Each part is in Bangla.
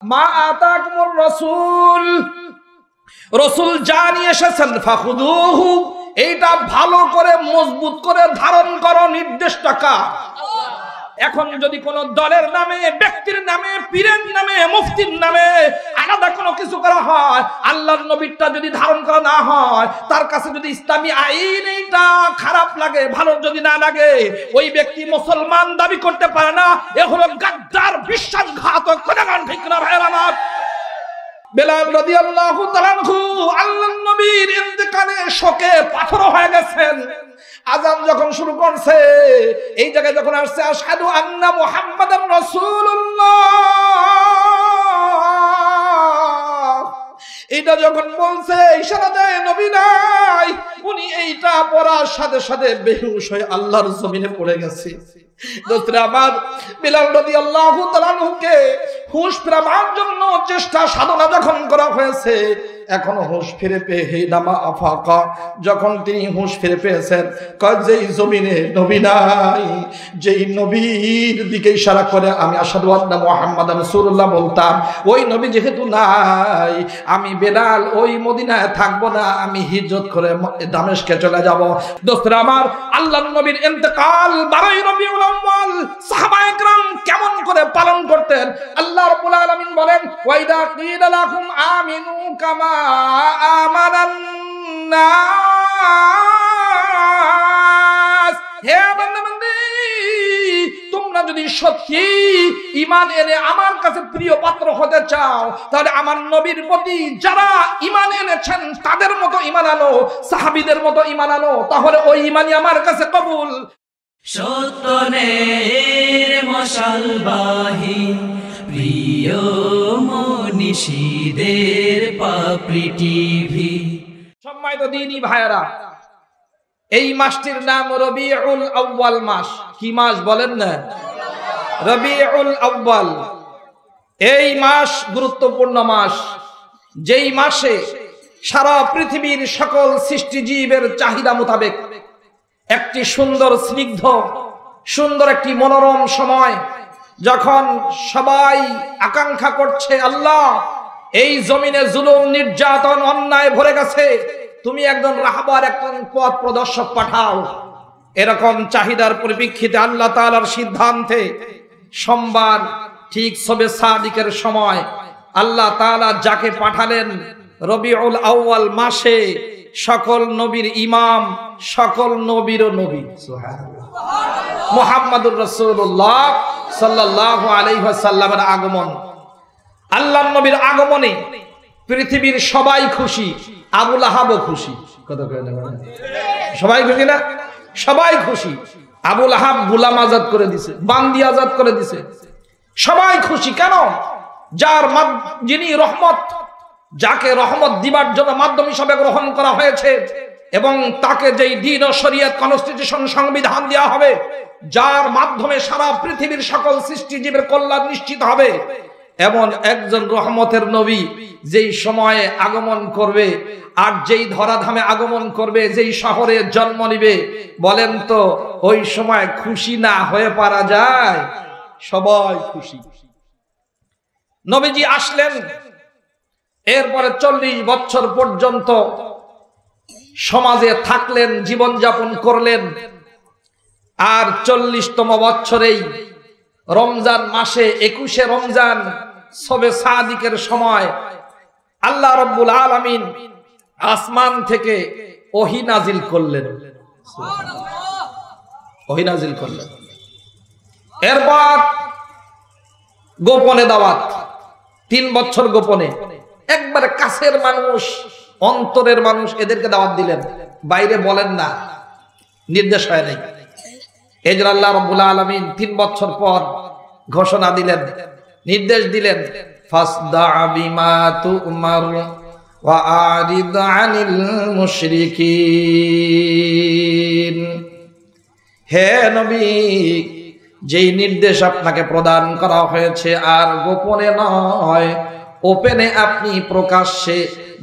মা আতাকুমুর রাসূল, রাসূল যা নিয়ে এসেছেন ফাখুদুহু, এইটা ভালো করে মজবুত করে ধারণ করো। নির্দেশটা কার? এখন যদি কোন দলের নামে, ব্যক্তির নামে, পীরের নামে, মুফতির নামে আলাদা কোনো কিছু করা হয়, আল্লাহর নবীরটা যদি ধারণ করা না হয়, তার কাছে যদি ইসলামী আইন এইটা খারাপ লাগে, ভালো যদি না লাগে, ওই ব্যক্তি মুসলমান দাবি করতে পারে না। এ হলো গাদ্দার, বিশ্বাসঘাতক। কোনখান ঠিক না ভাইরা আমার? বেলাল রাদিয়াল্লাহু তাআলা আনহু আল্লাহর নবীর ইন্তেকালে শোকে পাথর হয়ে গেছেন। আযান যখন শুরু করছে, এই জায়গায় যখন আসছে আশহাদু আন্না মুহাম্মাদার রাসূলুল্লাহ, এটা যখন বলছে, ইশারা দেয় নবী নাই, উনি এইটা পড়ার সাথে সাথে বেহুশ হয়ে আল্লাহর জমিনে পড়ে গেছে। দোস্তরা আমার, বিলাল রাদিয়াল্লাহু তাআলা আনহুকে হুঁশ ফেরাবার জন্য চেষ্টা সাধনা যখন করা হয়েছে, এখনো হুঁশ ফিরে পেয়ে হেদামা আফাকা, যখন তিনি হুঁশ ফিরে পেয়েছেন, কয় যেই জমিনে নবী নাই, যেই নবীর দিকে ইশারা করে আমি আশহাদু আন্না মুহাম্মাদান রাসূলুল্লাহ বলতাম, ওই নবী যেহেতু নাই, আমি বেলাল ওই মদিনায় থাকবো না, আমি হিজরত করে দামেস্কে চলে যাব। দোস্তরা আমার, আল্লাহর নবীর ইন্তেকাল 12ই রবিউল আউয়াল সাহাবায়ে কেরাম কেমন করে পালন করতেন? আল্লাহ রাব্বুল আলামিন বলেন, ওয়াইদা কিলা লাকুম আমিনু কামা আমানান নাস, হে বান্দাবান্দি, তোমরা যদি সত্যি ঈমান এনে আমার কাছে প্রিয় পাত্র হতে চাও, তাহলে আমার নবীর প্রতি যারা ঈমান এনেছেন তাদের মতো ঈমান আনো, সাহাবীদের মতো ঈমান আনো, তাহলে ওই ঈমানই আমার কাছে কবুল। সত্যনের মশালবাহী প্রিয় মনীষীদের পাপড়ি টিভি। সম্মানিত দ্বীনি ভাইয়েরা, এই মাসটির নাম রবিউল আউয়াল মাস। কি মাস বলেন না? রবিউল আউয়াল। এই মাস গুরুত্বপূর্ণ মাস, যেই মাসে সারা পৃথিবীর সকল সৃষ্টিজীবের চাহিদা মোতাবেক একটি সুন্দর স্নিগ্ধ, সুন্দর একটি মনোরম সময়, যখন সবাই আকাঙ্ক্ষা করছে, আল্লাহ এই জমিনে জুলুম, নির্যাতন, অন্যায় ভরে গেছে, তুমি একজন রাহবার, একজন পথ প্রদর্শক পাঠাও। এরকম চাহিদার পরিপ্রেক্ষিতে আল্লাহ তাআলার সিদ্ধান্তে সোমবার ঠিক শবে সাদিকের সময় আল্লাহ তাআলা যাকে পাঠালেন রবিউল আউয়াল মাসে, সকল নবীর ইমাম, সকল নবীরও নবী মুহাম্মাদুর রাসূলুল্লাহ সাল্লাল্লাহু আলাইহি ওয়াসাল্লামের আগমন। আল্লাহর নবীর আগমনে পৃথিবীর সবাই খুশি, আবু লাহাবও খুশি। কথা কয় না? সবাই খুশি না? সবাই খুশি। আবু লাহাব গোলাম আজাদ করে দিছে, বান্দি আজাদ করে দিছে, সবাই খুশি। কেন? যিনি রহমত, যাকে রহমত দিবার জন্য মাধ্যম হিসাবে গ্রহণ করা হয়েছে, এবং তাকে যেই দ্বীন ও শরীয়ত, কনস্টিটিউশন, সংবিধান দেওয়া হবে, যার মাধ্যমে সারা পৃথিবীর সকল সৃষ্টিজীবের কল্যাণ নিশ্চিত হবে, এমন একজন রহমতের নবী যেই সময়ে আগমন করবে, আর যেই ধরাধামে আগমন করবে, যেই শহরে জন্ম নিবে, বলেন তো ওই সময় খুশি না হয়ে পারা যায়? সবাই খুশি। নবীজি আসলেন, এরপরে 40 বছর পর্যন্ত সমাজে থাকলেন, জীবনযাপন করলেন। আর 40তম বছরেই রমজান মাসে 21শে রমজান শবে সাদিকের সময় আল্লাহ রাব্বুল আলামিন আসমান থেকে ওহী নাজিল করলেন। ওহী নাজিল করলেন। এরপর গোপনে দাওয়াত, 3 বছর গোপনে, একবারে কাছের মানুষ, অন্তরের মানুষ, এদেরকে দাওয়াত দিলেন, বাইরে বলেন না, নির্দেশ হয় নাই। এই জন্য আল্লাহ রাব্বুল আলামিন 3 বছর পর ঘোষণা দিলেন, নির্দেশ দিলেন, ফাসদা বিমা তুমার ওয়া আরিদ আনিল মুশরিকিন। হে নবী, যেই নির্দেশ আপনাকে প্রদান করা হয়েছে, আর গোপনে নয়, ওপেনে আপনি প্রকাশ্যে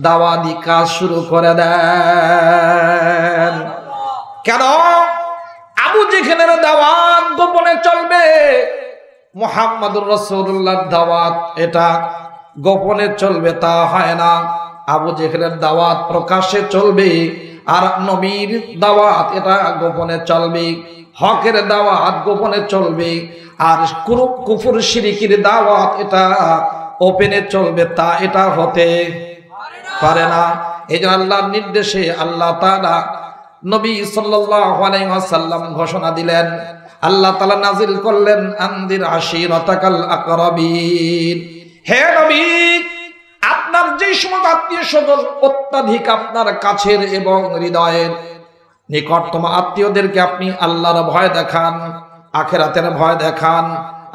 দাওয়াতি কাজ শুরু করে দেন। কেন? আবু জেহেলের দাওয়াত গোপনে চলবে, মুহাম্মাদুর রাসূলুল্লাহর দাওয়াত এটা গোপনে চলবে তা হয় না। আবু জেহেলের দাওয়াত প্রকাশ্যে চলবে, আর নবীর দাওয়াত এটা গোপনে চলবে। হকের দাওয়াত গোপনে চলবে, আর কুফর শিরকির দাওয়াত এটা ওপেনে চলবে তা এটা হতে পারে না। এই জন্য আল্লাহর নির্দেশে আল্লাহ তাআলা নবী সাল্লাল্লাহু আলাইহি ওয়াসাল্লাম ঘোষণা দিলেন, আল্লাহ তাআলা নাজিল করলেন, আনদির আশিরাতাকাল আকরাবিন। হে নবী, আপনার যে সমস্ত আত্মীয় স্বজন অত্যাধিক আপনার কাছের এবং হৃদয়ের নিকটতম আত্মীয়দেরকে আপনি আল্লাহর ভয় দেখান, আখিরাতের ভয় দেখান,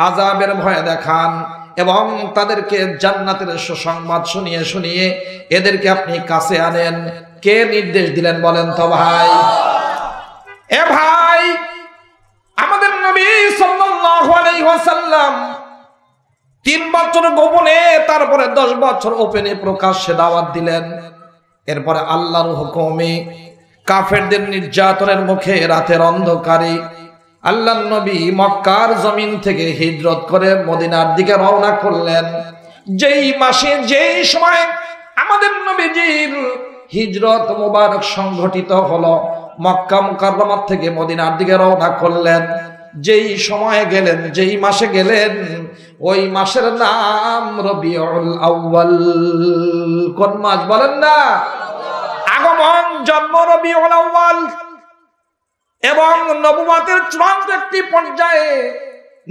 আযাবের ভয় দেখান, এবং তাদেরকে জান্নাতের সুসংবাদ শুনিয়ে শুনিয়ে এদেরকে আপনি কাছে আনেন। কে নির্দেশ দিলেন বলেন তো ভাই? এ ভাই, আমাদের নবী সাল্লাল্লাহু আলাইহি ওয়াসাল্লাম 3 বছর গোপনে, তারপরে 10 বছর ওপেনে প্রকাশ্যে দাওয়াত দিলেন। এরপরে আল্লাহর হুকুমে কাফেরদের নির্যাতনের মুখে রাতের অন্ধকারে আল্লাহর নবী মক্কার জমিন থেকে হিজরত করে মদিনার দিকে রওনা করলেন। যেই মাসে যেই সময় আমাদের নবীজির হিজরত মুবারক সংঘটিত হলো, মক্কা মুকাররমা থেকে মদিনার দিকে রওনা করলেন। যেই সময়ে গেলেন, যেই মাসে গেলেন, ওই মাসের নাম রবিউল আউয়াল। কোন মাস বলেন না? আগমন, জন্ম রবিউল আউয়াল। এবং নবুয়তের চূড়ান্ত একটি পর্যায়ে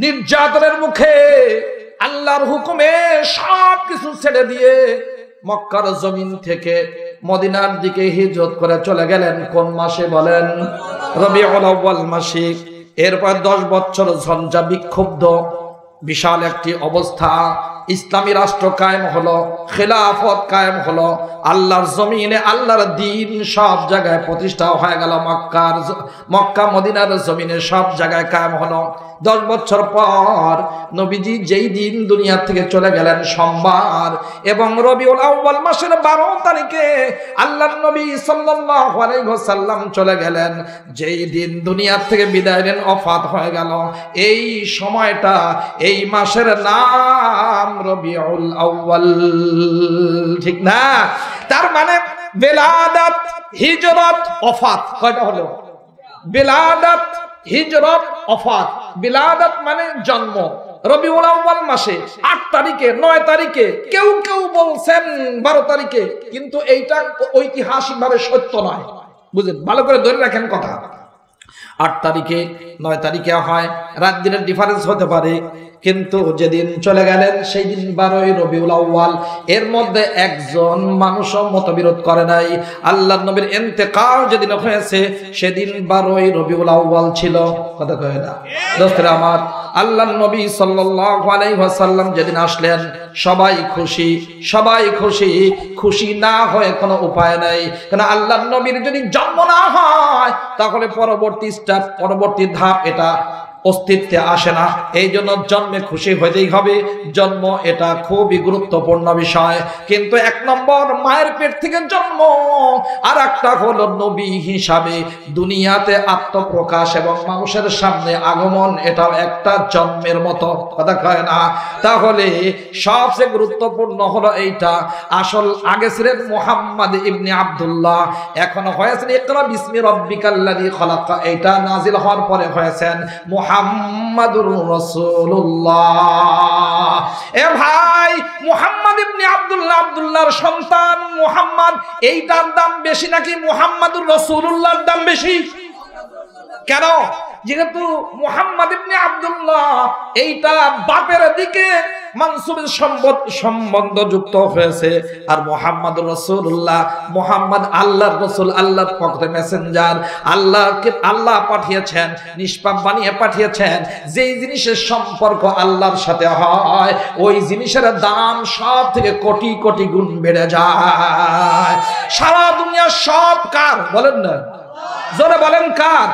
নির্যাতনের মুখে আল্লাহর হুকুমে সব কিছু ছেড়ে দিয়ে মক্কার জমিন থেকে মদিনার দিকে হিজরত করে চলে গেলেন। কোন মাসে বলেন? রবিউল আউয়াল মাসে। এরপর 10 বছর ঝঞ্ঝা বিক্ষুব্ধ বিশাল একটি অবস্থা, ইসলামী রাষ্ট্র কায়েম হলো, খেলাফত কায়েম হলো, আল্লাহর জমিনে আল্লাহর দ্বীন সব জায়গায় প্রতিষ্ঠা হয়ে গেল। মক্কা মদিনার জমিনে সব জায়গায় কায়েম হলো। 10 বছর পর নবীজি যেই দিন দুনিয়া থেকে চলে গেলেন সোমবার, এবং রবিউল আউয়াল মাসের 12 তারিখে আল্লাহর নবী সাল্লাল্লাহু আলাইহি ওয়াসাল্লাম চলে গেলেন। যেই দিন দুনিয়া থেকে বিদায় নেন, ওফাত হয়ে গেল, এই সময়টা, এই মাসের নাম রবিউল আউয়াল। ঠিক না? তার মানে বেলাদাত, হিজরত, ওফাত কয়টা হলো? বেলাদাত, হিজরত, ওফাত। বিলাদাত মানে জন্ম রবিউল আউয়াল মাসে 8 তারিখে, 9 তারিখে, কেউ কেউ বলছেন 12 তারিখে, কিন্তু এইটা ঐতিহাসিকভাবে সত্য নয়। বুঝলেন? ভালো করে ধরে রাখেন কথা। 8 তারিখে, 9 তারিখে হয়, রাত দিনের ডিফারেন্স হতে পারে, কিন্তু যেদিন চলে গেলেন সেই দিন 12ই রবিউল আউয়াল। এর মধ্যে একজন মানুষও মতবিরোধ করে নাই। আল্লাহর নবীর ইন্তেকাল যেদিন হয়েছে সেদিন 12ই রবিউল আউয়াল ছিল। কথা কয় না দোস্তরা আমার? আল্লাহর নবী সাল্লাল্লাহু আলাইহি ওয়াসাল্লাম যেদিন আসলেন সবাই খুশি, সবাই খুশি। খুশি না হয়ে কোনো উপায় নাই, কারণ আল্লাহর নবীর যদি জন্ম না হয় তাহলে পরবর্তী স্টেপ, পরবর্তী ধাপ এটা অস্তিত্বে আসে না। এই জন্য জন্মে খুশি হইতেই হবে। জন্ম এটা খুবই গুরুত্বপূর্ণ বিষয়। কিন্তু 1 নম্বর মায়ের পেট থেকে জন্ম, আর একটা হলো নবী হিসাবে দুনিয়াতে আত্মপ্রকাশ এবং মানুষের সামনে আগমন, এটাও একটা জন্মের মতো। কথা কয় না? তাহলে সবচেয়ে গুরুত্বপূর্ণ হলো এইটা। আসল আগে ছিলেন মুহাম্মদ ইবনে আব্দুল্লাহ, এখন হয়েছেন ইকরা বিসমি রাব্বিকাল্লাযী খলাক। এটা নাজিল হওয়ার পরে হয়েছেন মুহাম্মাদুর রাসূলুল্লাহ। এ ভাই, মুহাম্মদ ইবনে আব্দুল্লাহ, আব্দুল্লাহর সন্তান মুহাম্মদ, এইটার দাম বেশি নাকি মুহাম্মাদুর রাসূলুল্লাহর দাম বেশি? কেন? যেহেতু মুহাম্মদ ইবনে আব্দুল্লাহ এইটা বাপের দিকে মানসুবের সম্বন্ধ যুক্ত হয়েছে, আর মুহাম্মাদুর রাসূলুল্লাহ, মুহাম্মদ আল্লাহর রাসূল, আল্লাহর পক্ষে মেসেঞ্জার। আল্লাহকে আল্লাহ পাঠিয়েছেন, নিষ্পাপ বানিয়ে পাঠিয়েছেন। যেই জিনিসের সম্পর্ক আল্লাহর সাথে হয় ওই জিনিসের দাম সব থেকে কোটি কোটি গুণ বেড়ে যায়। সারা দুনিয়া সব কার বলেন না? জোরে বলেন কার?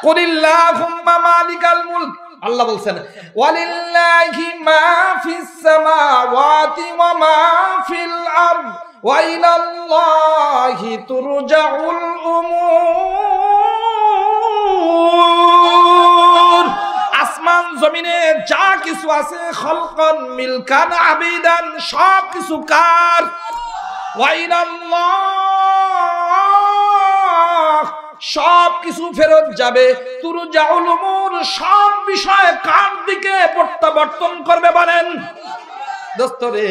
কুলিল্লাহুম্মা মালিকাল মুলক। আল্লাহ বলছেন ওয়ালিল্লাহি মা ফিস সামাওয়াতি ওয়া মা ফিল আরদ ওয়া ইলাল্লাহি তুরজাউল উমুর। আসমান জমিনে যা কিছু আছে খলকন মিলকান আবিদান সব কিছু কার ওয়া ইলাল্লাহ সব কিছু ফেরত যাবে তুরজাউল উমুর সব বিষয় কার দিকে প্রত্যাবর্তন করবে বলেন দোস্তরে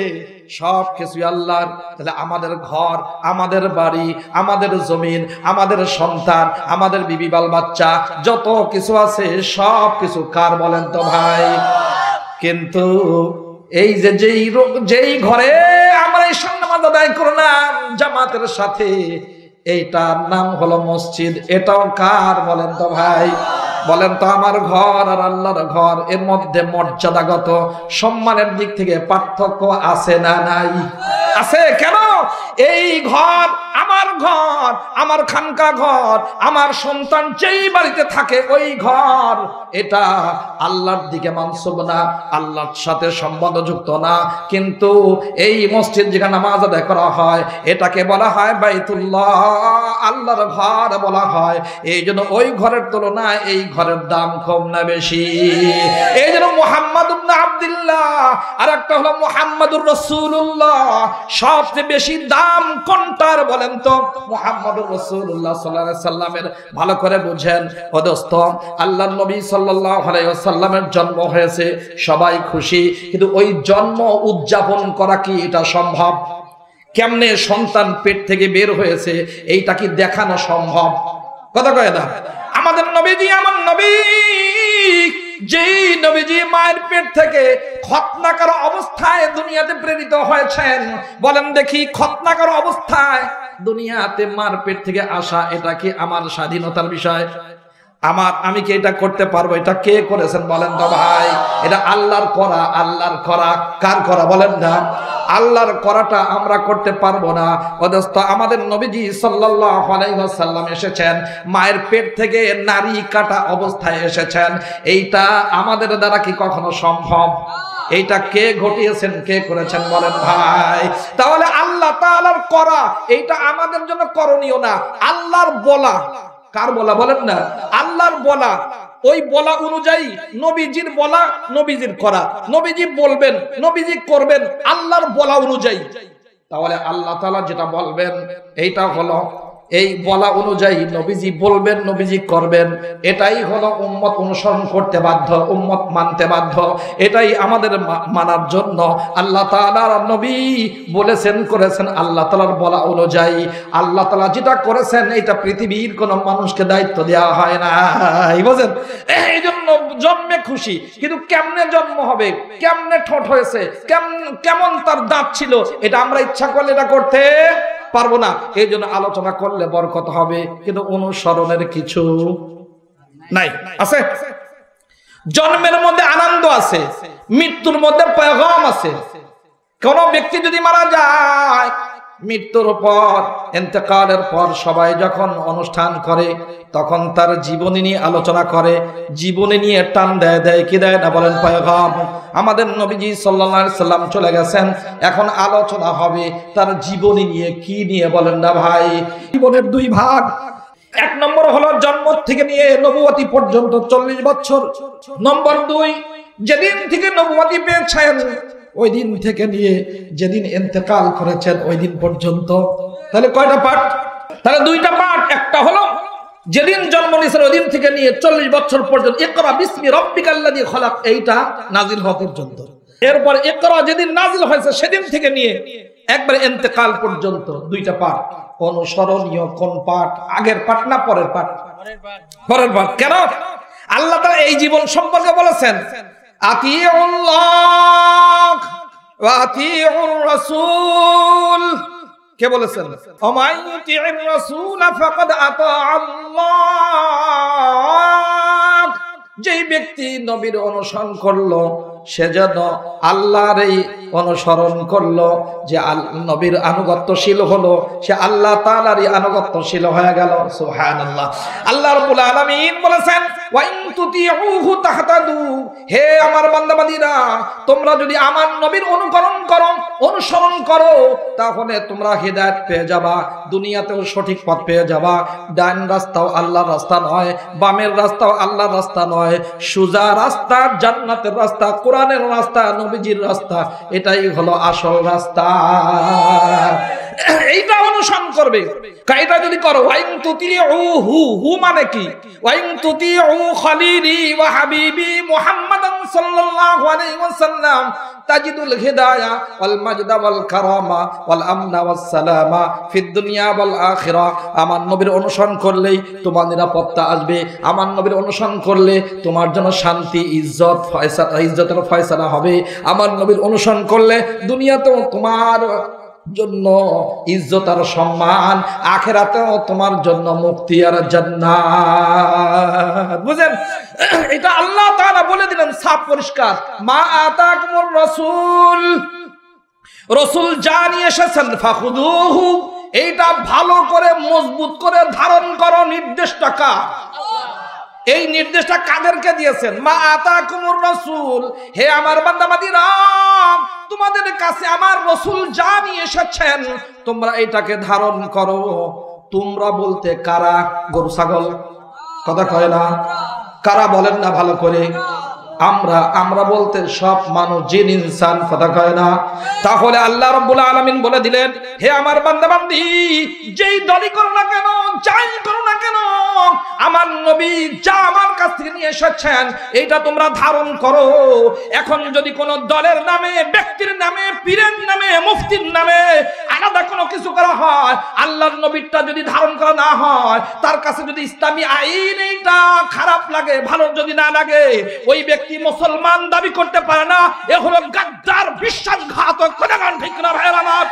সব কিছু আল্লাহর তাহলে আমাদের ঘর আমাদের বাড়ি আমাদের জমিন আমাদের সন্তান আমাদের বিবি বাল বাচ্চা যত কিছু আছে সব কিছু কার বলেন তো ভাই কিন্তু এই যে যেই ঘরে আমরা এই নামাজ আদায় করলাম জামাতের সাথে এইটার নাম হলো মসজিদ এটাও কার বলেন তো ভাই বলেন তো আমার ঘর আর আল্লাহর ঘর এর মধ্যে মর্যাদাগত সম্মানের দিক থেকে পার্থক্য আছে না নাই আছে কেন এই ঘর আমার খানকা ঘর আমার সন্তান যেই বাড়িতে থাকে ওই ঘর এটা আল্লাহর দিকে মানসুব না আল্লাহর সাথে সম্বন্ধযুক্ত না কিন্তু এই মসজিদ যেখানে নামাজ আদায় করা হয় এটাকে বলা হয় বাইতুল্লাহ আল্লাহর ঘর বলা হয় এই জন্য ওই ঘরের তুলনায় এই ঘরের দাম কম না বেশি এই জন্য মুহাম্মদ ইবনে আব্দুল্লাহ আর একটা হলো মুহাম্মদুর রাসূলুল্লাহ সবচেয়ে বেশি দাম কোনটার বলেন তো মুহাম্মদুর রাসূলুল্লাহ সাল্লাল্লাহু আলাইহি সাল্লামের ভালো করে বুঝেন ও দোস্ত আল্লাহর নবী সাল্লাল্লাহু আলাইহি ওয়াসাল্লামের জন্ম হয়েছে সবাই খুশি কিন্তু ওই জন্ম উদযাপন করা কি এটা সম্ভব কেমনে সন্তান পেট থেকে বের হয়েছে এইটা কি দেখানো সম্ভব কথা কয় না আমাদের নবীজি আমার নবী যেই নবীজি মায়ের পেট থেকে খতনাকার অবস্থায় দুনিয়াতে প্রেরিত হয়েছেন বলেন দেখি খতনাকার অবস্থায় দুনিয়াতে মার পেট থেকে আসা এটা কি আমার স্বাধীনতার বিষয় আমি কি এটা করতে পারবো এটা কে করেছেন বলেন তো ভাই এটা আল্লাহর করা কার করা বলেন না আল্লাহর করাটা আমরা করতে পারবো না অদস্ত আমাদের নবীজি সাল্লাল্লাহু আলাইহি ওয়াসাল্লাম এসেছেন মায়ের পেট থেকে নারী কাটা অবস্থায় এসেছেন এইটা আমাদের দ্বারা কি কখনো সম্ভব এইটা কে ঘটিয়েছেন কে করেছেন বলেন ভাই তাহলে আল্লাহ তাআলার করা এইটা আমাদের জন্য করণীয় না আল্লাহর বলা কার বলা বলেন না আল্লাহর বলা ওই বলা অনুযায়ী নবীজির বলা নবীজির করা নবীজি বলবেন নবীজি করবেন আল্লাহর বলা অনুযায়ী তাহলে আল্লাহ তাআলা যেটা বলবেন এইটা হলো এই বলা অনুযায়ী নবীজি বলবেন নবীজি করবেন এটাই হলো উম্মত অনুসরণ করতে বাধ্য উম্মত মানতে বাধ্য এটাই আমাদের মানার জন্য আল্লাহ তাআলার নবী বলেছেন করেছেন আল্লাহ তাআলার বলা অনুযায়ী আল্লাহ তাআলা যেটা করেছেন এটা পৃথিবীর কোনো মানুষকে দায়িত্ব দেওয়া হয় না বুঝেন এই জন্য জন্মে খুশি কিন্তু কেমনে জন্ম হবে কেমনে ঠোঁট হয়েছে কেমন তার দাঁত ছিল এটা আমরা ইচ্ছা করলে এটা করতে পারবো না এই জন্য আলোচনা করলে বরকত হবে কিন্তু অনুসরণের কিছু নাই আছে জন্মের মধ্যে আনন্দ আছে মৃত্যুর মধ্যে পেগাম আছে কোন ব্যক্তি যদি মারা যায় মৃত্যুর পর ইন্তেকালের পর সবাই যখন অনুষ্ঠান করে তখন তার জীবনী নিয়ে আলোচনা করে জীবনী নিয়ে টান দেয় কি দেয় না বলেন পয়গাম আমাদের নবীজি সাল্লাল্লাহু আলাইহি সাল্লাম চলে গেছেন এখন আলোচনা হবে তার জীবনী নিয়ে কি নিয়ে বলেন না ভাই জীবনের দুই ভাগ এক নম্বর হলো জন্ম থেকে নিয়ে নবুয়তি পর্যন্ত 40 বছর নম্বর 2 যেদিন থেকে নবুয়তি পেয়েছেন ওই দিন থেকে নিয়ে যেদিন ইন্তেকাল করেছেন ওই দিন পর্যন্ত তাহলে কয়টা পার্ট তাহলে দুইটা পার্ট একটা হলো যেদিন জন্ম নিয়েছেন ওই দিন থেকে নিয়ে 40 বছর পর্যন্ত ইকরা বিসমি রাব্বিকাল্লাযী খলাক এইটা নাজিল হওয়া পর্যন্ত এরপর ইকরা যেদিন নাজিল হয়েছে সেদিন থেকে নিয়ে একবার ইন্তেকাল পর্যন্ত দুইটা পার্ট অনুসরণীয় কোন পার্ট আগের পার্ট না পরের পার্ট পরের পার্ট কেন আল্লাহ তাআলা এই জীবন সম্পর্কে বলেছেন আতিউল্লাহ ওয়া আতিউর রাসূল কে বলেছেন ওমাইতির রাসূল ফাকাদ আতা আল্লাহ যেই ব্যক্তি নবীর অনুসরণ করলো সে যেন আল্লাহর এই অনুসরণ করলো যে নবীর আনুগত্যশীল হলো সে আল্লাহ তাআলারই আনুগত্যশীল হয়ে গেল সুবহানাল্লাহ আল্লাহ রাব্বুল আলামিন বলেছেন ওয়া ইন তুতিউহু তাহতাদু, হে আমার বান্দাবান্দীরা, তোমরা যদি আমার নবীর অনুসরণ করো তাহলে তোমরা হেদায়েত পেয়ে যাবা, দুনিয়াতেও সঠিক পথ পেয়ে যাবা। ডান রাস্তাও আল্লাহর রাস্তা নয়, বামের রাস্তাও আল্লাহর রাস্তা নয়, সোজা রাস্তা, জান্নাতের রাস্তা, কোরআনের রাস্তা, নবীজির রাস্তা, এটাই হলো আসল রাস্তা। এইটা অনুসরণ করবে। এটা যদি করো, ওয়াইন তুতিউহু, হু মানে কি? ওয়াইন তুতিউ খলিলি ওয়া হাবিবি মুহাম্মাদান সাল্লাল্লাহু আলাইহি ওয়াসাল্লাম তাজিদুল হিদায়া ওয়াল মাজদা ওয়াল কারামা ওয়াল আমনা ওয়াস সালামা ফিদ দুনিয়া ওয়াল আখিরা। আমার নবীর অনুসরণ করলেই তোমার নিরাপত্তা আসবে, আমার নবীর অনুসরণ করলে তোমার জন্য শান্তি, ইজ্জত, ফয়সালা, ইজ্জতের ফয়সালা হবে। আমার নবীর অনুসরণ করলে দুনিয়াতেও তোমার জন্য ইজ্জত আর সম্মান, আখিরাতেও তোমার জন্য মুক্তি আর জান্নাত। বুঝেন? এটা আল্লাহ তাআলা বলে দিলেন সাফ পরিষ্কার, মা আতাকুমুর রাসূল যা নিয়ে এসেছেন ফাখুদুহু, এইটা ভালো করে মজবুত করে ধারণ করো। নির্দেশটা কার? এই নির্দেশটা কাদেরকে দিয়েছেন? মা আতাকুমুর রাসূল, হে আমার বান্দাবান্দীরা, তোমাদের কাছে আমার রাসূল যা নিয়ে এসেছেন তোমরা এটাকে ধারণ করো। তোমরা বলতে কারা? গরু ছাগল? কথা কয় না? কারা বলেন না ভালো করে? আমরা বলতে সব মানুষ, জিন ইনসান। কথা কয় না? তাহলে আল্লাহ রাব্বুল আলামিন বলে দিলেন, হে আমার বান্দাবান্দি, যেই দলই করো না কেন, যাই করো না কেন, আমার নবী যা আমার কাছ থেকে নিয়ে এসেছেন এইটা তোমরা ধারণ করো। এখন যদি কোন দলের নামে, ব্যক্তির নামে, পীরের নামে, মুফতির নামে আলাদা কোনো কিছু করা হয়, আল্লাহর নবীরটা যদি ধারণ করা না হয়, তার কাছে যদি ইসলামী আইন এইটা খারাপ লাগে, ভালো যদি না লাগে, ওই ব্যক্তি মুসলমান দাবি করতে পারে না। এ হলো গাদ্দার, বিশ্বাসঘাতক। কোনখান ঠিক না ভাইরা আমার?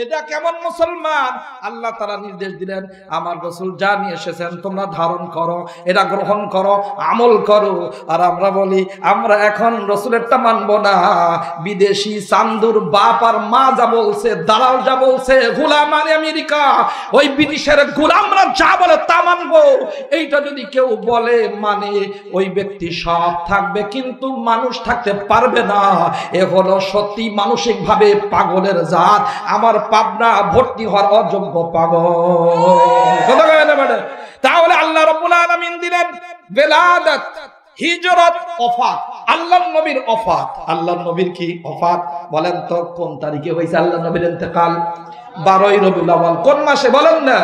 এটা কেমন মুসলমান? আল্লাহ তাআলা নির্দেশ দিলেন, আমার রাসূল যা নিয়ে এসেছেন তোমরা ধারণ করো, এটা গ্রহণ করো, আমল করো। আর আমরা বলি আমরা এখন রাসূলেরটা মানবো না, বিদেশি চান্দুর বাপ আর মা যা বলছে, দালাল যা বলছে, গোলাম আর আমেরিকা, ওই ব্রিটিশের গোলামরা যা বলে তা মানবো। এইটা যদি কেউ বলে মানে, ওই ব্যক্তি সব থাকবে কিন্তু মানুষ থাকতে পারবে না। এ হলো সত্যি মানসিকভাবে পাগলের জাত। আমার পাবনা ভর্তি হওয়ার অযোগ্য পাগল। কথা কয় না মানে? তাহলে আল্লাহ রাব্বুল আলামিন দিলেন বেলাদাত, হিজরত, ওফাত। আল্লাহর নবীর ওফাত। আল্লাহর নবীর কি ওফাত? বলেন তো কোন তারিখে হয়েছে আল্লাহর নবীর ইন্তেকাল? 12ই রবিউল আউয়াল। কোন মাসে বলেন না?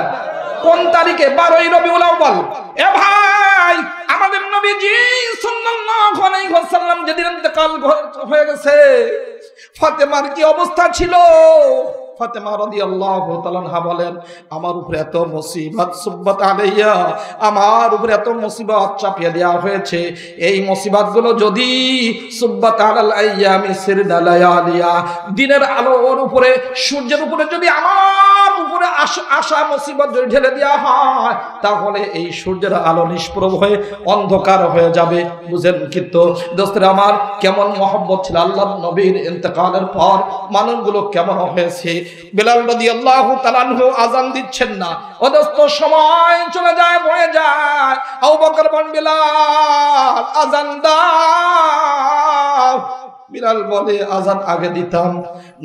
কোন তারিখে? 12ই রবিউল আউয়াল। এ ভাই, আমাদের নবীজি সাল্লাল্লাহু আলাইহি ওয়াসাল্লাম যেদিন ইন্তেকাল হয়ে গেছে, ফাতেমার কি অবস্থা ছিল? ফাতেমা রাদিয়াল্লাহু তাআলা আনহা বলেন, আমার উপরে এত মুসিবত সুব্বাত আলাইয়া, আমার উপরে এত মুসিবত চাপিয়ে দেওয়া হয়েছে, এই মুসিবতগুলো যদি সুব্বাত আলাল আইয়ামি সিরদা লায়ালিয়া, দিনের আলোর উপরে, সূর্যের উপরে যদি আমার উপরে আসা মুসিবত যদি ঢেলে দেওয়া হয়, তাহলে এই সূর্যের আলো নিষ্প্রভ হয়ে অন্ধকার হয়ে যাবে। বুঝেন? কিন্তু দোস্তরা আমার, কেমন মহব্বত ছিল আল্লাহর নবীর ইন্তেকালের পর, মানুষগুলো কেমন হয়েছে। বেলাল রাদিয়াল্লাহু তাআলা আনহু আযান দিচ্ছেন না, ও দোস্ত সময় চলে যায়, বয়ে যায়। আবু বকর বলেন, বেলাল আযান দাও। বিলাল বলে, আযান আগে দিতাম,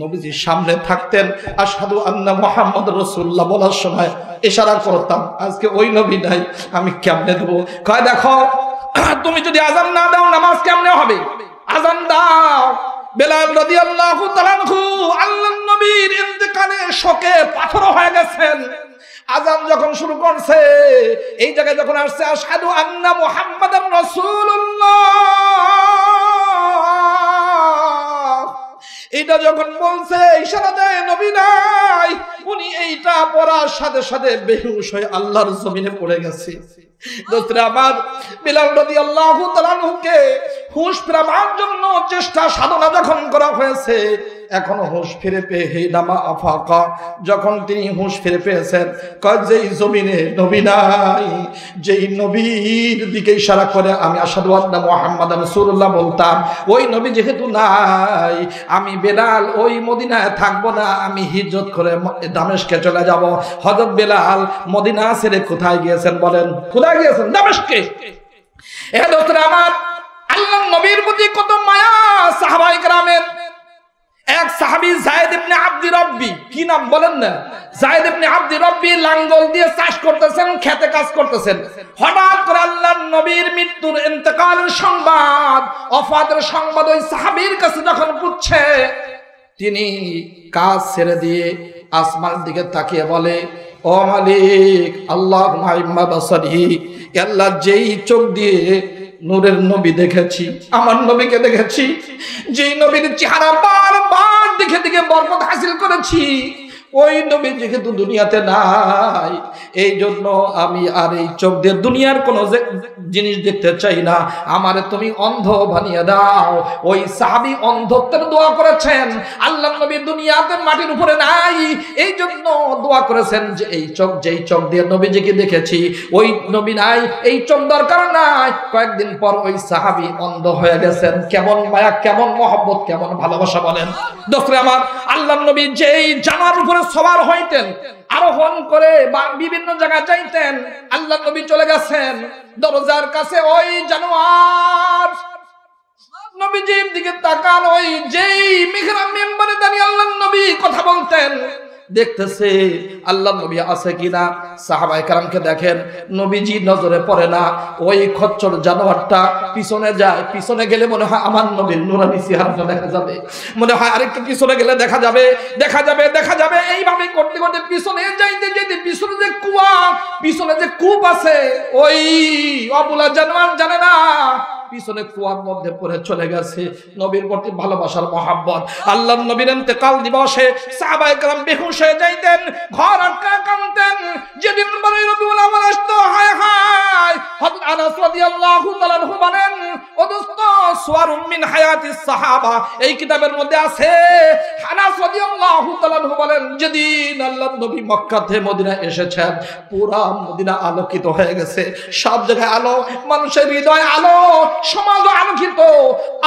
নবীজি সামনে থাকতেন, আশহাদু আন্না মুহাম্মাদুর রাসূলুল্লাহ বলার সময় ইশারা করতাম। আজকে ওই নবী নাই, আমি কেমনে দেব? কয় দেখো, তুমি যদি আযান না দাও নামাজ কেমনে হবে? আযান দাও। বেলাল রাদিয়াল্লাহু তাআলা আনহু আল্লাহর নবীর ইন্তেকালে শোকে পাথর হয়ে গেছেন। আযান যখন শুরু করছে, এই জায়গায় যখন আসছে আশহাদু আন্না মুহাম্মাদার রাসূলুল্লাহ, এটা যখন বলছে, ইশারা দেয় নবী নাই, উনি এইটা পড়ার সাথে সাথে বেহুশ হয়ে আল্লাহর জমিনে পড়ে গেছে। দোস্তরা আমার, বিলাল রাদিয়াল্লাহু তাআলা আনহুকে হুঁশ ফেরাবার জন্য চেষ্টা সাধনা যখন করা হয়েছে, এখনো হুঁশ ফিরে পেয়ে হেদামা আফাকা, যখন তিনি হুঁশ ফিরে পেয়েছেন, যেই জমিনে নবী নাই, যেই নবীর দিকে ইশারা করে আমি আশহাদু আন্না মুহাম্মাদান রাসূলুল্লাহ বলতাম, ওই নবী যেহেতু নাই, আমি বেলাল ওই মদিনায় থাকবো না, আমি হিজরত করে দামেস্কে চলে যাব। হযরত বেলাল মদিনা ছেড়ে কোথায় গিয়েছেন বলেন? কোথায় গিয়েছেন? দামেস্কে। এ দোস্তরা আমার, আল্লাহর নবীর প্রতি কত মায়া সাহাবায়ে কেরামের। এক সাহাবী যায়েদ ইবনে আব্দি রব্বি, কি নাম বলেন না, যায়েদ ইবনে আব্দি রব্বি লাঙ্গল দিয়ে চাষ করতেছেন, খেতে কাজ করতেছেন। হঠাৎ করে আল্লাহর নবীর মৃত্যুর ইন্তেকালের সংবাদ, ওফাতের সংবাদ ওই সাহাবীর কাছে যখন পৌঁছে, তিনি কাজ ছেড়ে দিয়ে আসমানের দিকে তাকিয়ে বলে, ও মালিক, আল্লাহুম্মা ইম্মা বাসারি, আল্লাহ, যেই চোখ দিয়ে নূরের নবী দেখেছি, আমার নবীকে দেখেছি, যেই নবীর চেহারা বারবার দেখে দেখে বরকত হাসিল করেছি, ওই নবী যেহেতু দুনিয়াতে নাই, এই জন্য আমি আর এই চোখ দিয়ে দুনিয়ার কোন জিনিস দেখতে চাই না, আমারে তুমি অন্ধ বানিয়ে দাও। ওই সাহাবী অন্ধত্বের দোয়া করেছেন। আল্লাহর নবী দুনিয়াতে মাটির উপরে নাই, এই জন্য দোয়া করেছেন যে এই চোখ, যেই চোখ দিয়ে নবীজিকে দেখেছি, ওই নবী নাই, এই চোখ দরকার নাই। কয়েকদিন পর ওই সাহাবী অন্ধ হয়ে গেছেন। কেমন মায়া, কেমন মহব্বত, কেমন ভালোবাসা বলেন দোস্তরে আমার। আল্লাহর নবী যেই জানার উপরে সওয়ার হইতেন, আরোহণ করে বা বিভিন্ন জায়গায় যাইতেন, আল্লাহর নবী চলে গেছেন দরজার কাছে, ওই জানোয়ার নবীজির দিকে তাকান, ওই যেই মিহরাব মিম্বরে দাঁড়িয়ে আল্লাহর নবী কথা বলতেন, দেখতেছে আল্লাহর নবী আছে কিনা। সাহাবায়ে কেরামকে দেখেন, নবীজি নজরে পড়ে না। ওই খচ্চর জানোয়ারটা পিছনে যায়, পিছনে গেলে মনে হয় আমার নবীর নূরানি চেহারাটা দেখা যাবে, মনে হয় আরেকটু পিছনে গেলে দেখা যাবে, দেখা যাবে, দেখা যাবে। এইভাবে করতে করতে পিছনে যাইতে যেতে পিছনে যে কুয়া, পিছনে যে কূপ আছে, ওই অবুলা জানোয়ার জানে না পিছনে কুয়ার মধ্যে পড়ে চলে গেছে। নবীর প্রতি ভালোবাসার মহব্বত। আল্লাহর নবীর ইন্তেকাল দিবসে সাহাবায়ে কেরাম বেহুশ হয়ে যাইতেন, ঘর আটকা কাঁদতেন। যেদিন রবিউল আউয়াল আসতো, হায় হায়, হযরত আনাস রাদিয়াল্লাহু তাআলা আনহু বলেন, ও দোস্ত, সুওয়ারুম মিন হায়াতিস সাহাবা, এই কিতাবের মধ্যে আছে, আনাস রাদিয়াল্লাহু তাআলা আনহু বলেন, যেদিন আল্লাহর নবী মক্কা থেকে মদিনা এসেছেন, পুরা মদিনা আলোকিত হয়ে গেছে, সব জায়গায় আলো, মানুষের হৃদয় আলো, সমাজ আলোকিত,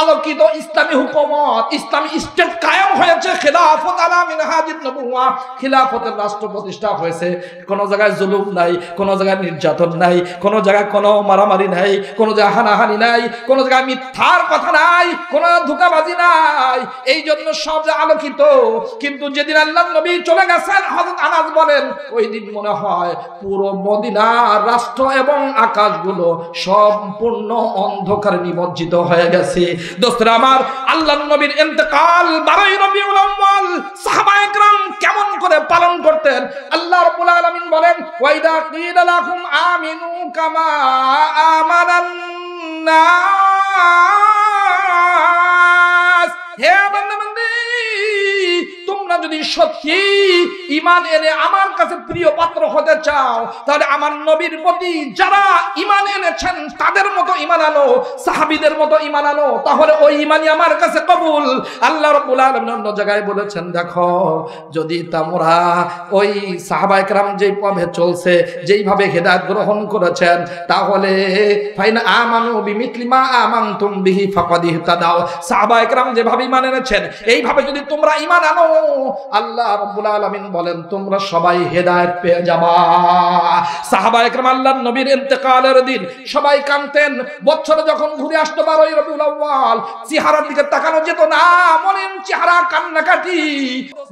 আলোকিত। ইসলামী হুকুমত, ইসলামী স্টেট কায়েম হয়েছে, খিলাফত আলা মিনহাজিন নবুওয়া, খিলাফতের রাষ্ট্র প্রতিষ্ঠা হয়েছে। কোন জায়গায় জুলুম নাই, কোন জায়গায় নির্যাতন নাই, কোন জায়গায় কোনো মারামারি নাই, কোন জায়গায় হানাহানি নাই, কোন জায়গায় মিথ্যার কথা নাই, কোন ধোঁকাবাজি নাই। এই জন্য সব আলোকিত। কিন্তু যেদিন আল্লাহর নবী চলে গেছেন, হযরত আনাস বলেন, ওই দিন মনে হয় পুরো মদিনা রাষ্ট্র এবং আকাশগুলো সম্পূর্ণ অন্ধকারে নিমজ্জিত হয়ে গেছে। দোস্তরা আমার, আল্লাহর নবীর ইন্তেকাল 12 রবিউল আউয়াল সাহাবায়ে কেরাম কেমন করে পালন করতেন? আল্লাহ রাব্বুল আলামিন বলেন, ওয়াইদা কিলা লাকুম আমিনু কামা আমানান নাস, হে বান্দা-বান্দি, তোমরা যদি সত্যি ঈমান এনে আমার কাছে প্রিয় পাত্র হতে চাও, তাহলে আমার নবীর প্রতি যারা ঈমান এনেছেন তাদের মতো ঈমান আনো, সাহাবীদের মতো ঈমান আনো, তাহলে ওই ঈমানই আমার কাছে কবুল। আল্লাহ রাব্বুল আলামিন অন্য জায়গায় বলেছেন, দেখো, যদি তোমরা ওই সাহাবায়ে কেরাম যেই পথে চলছে, যেইভাবে হেদায়েত গ্রহণ করেছেন, তাহলে ফাইন আমানু বিমিথলি মা আমানতুম বিহি ফাকাদ ইহতাদাও, সাহাবায়ে কেরাম যেভাবে ঈমান এনেছেন, এইভাবে যদি তোমরা ঈমান আনো, আল্লাহ রাব্বুল আলামিন বলেন, তোমরা সবাই হেদায়েত পেয়ে যাবা। সাহাবায়ে কেরাম আল্লাহর নবীর ইন্তেকালের দিন সবাই কাঁদতেন। বছরে যখন ঘুরে আসতো 12 রবিউল আউয়াল, চেহারার দিকে তাকানো যেত না, মনের চেহারা কান্নাকাটি।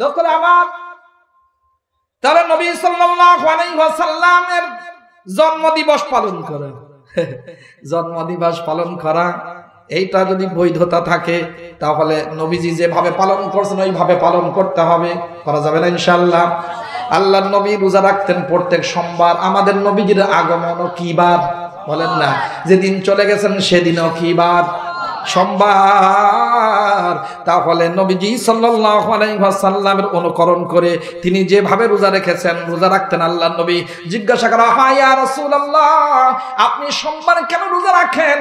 দোস্তরা আমার, তারা নবী সাল্লাল্লাহু আলাইহি ওয়াসাল্লামের জন্মদিবস পালন করে, জন্মদিবস পালন করা, এইটা যদি বৈধতা থাকে, তাহলে নবীজি যেভাবে পালন করছেন ওইভাবে পালন করতে হবে। করা যাবে না ইনশাআল্লাহ। আল্লাহর নবী রোজা রাখতেন প্রত্যেক সোমবার। আমাদের নবীজির আগমনও কি বার বলেন না? যেদিন চলে গেছেন সেদিনও কি বার? সোমবার। তাহলে নবীজি সাল্লাল্লাহু আলাইহি ওয়াসাল্লামের অনুকরণ করে তিনি যেভাবে রোজা রেখেছেন, রোজা রাখতেন আল্লাহর নবী। জিজ্ঞাসা করা হয়, ইয়া রাসূলুল্লাহ, আপনি সোমবার কেন রোজা রাখেন?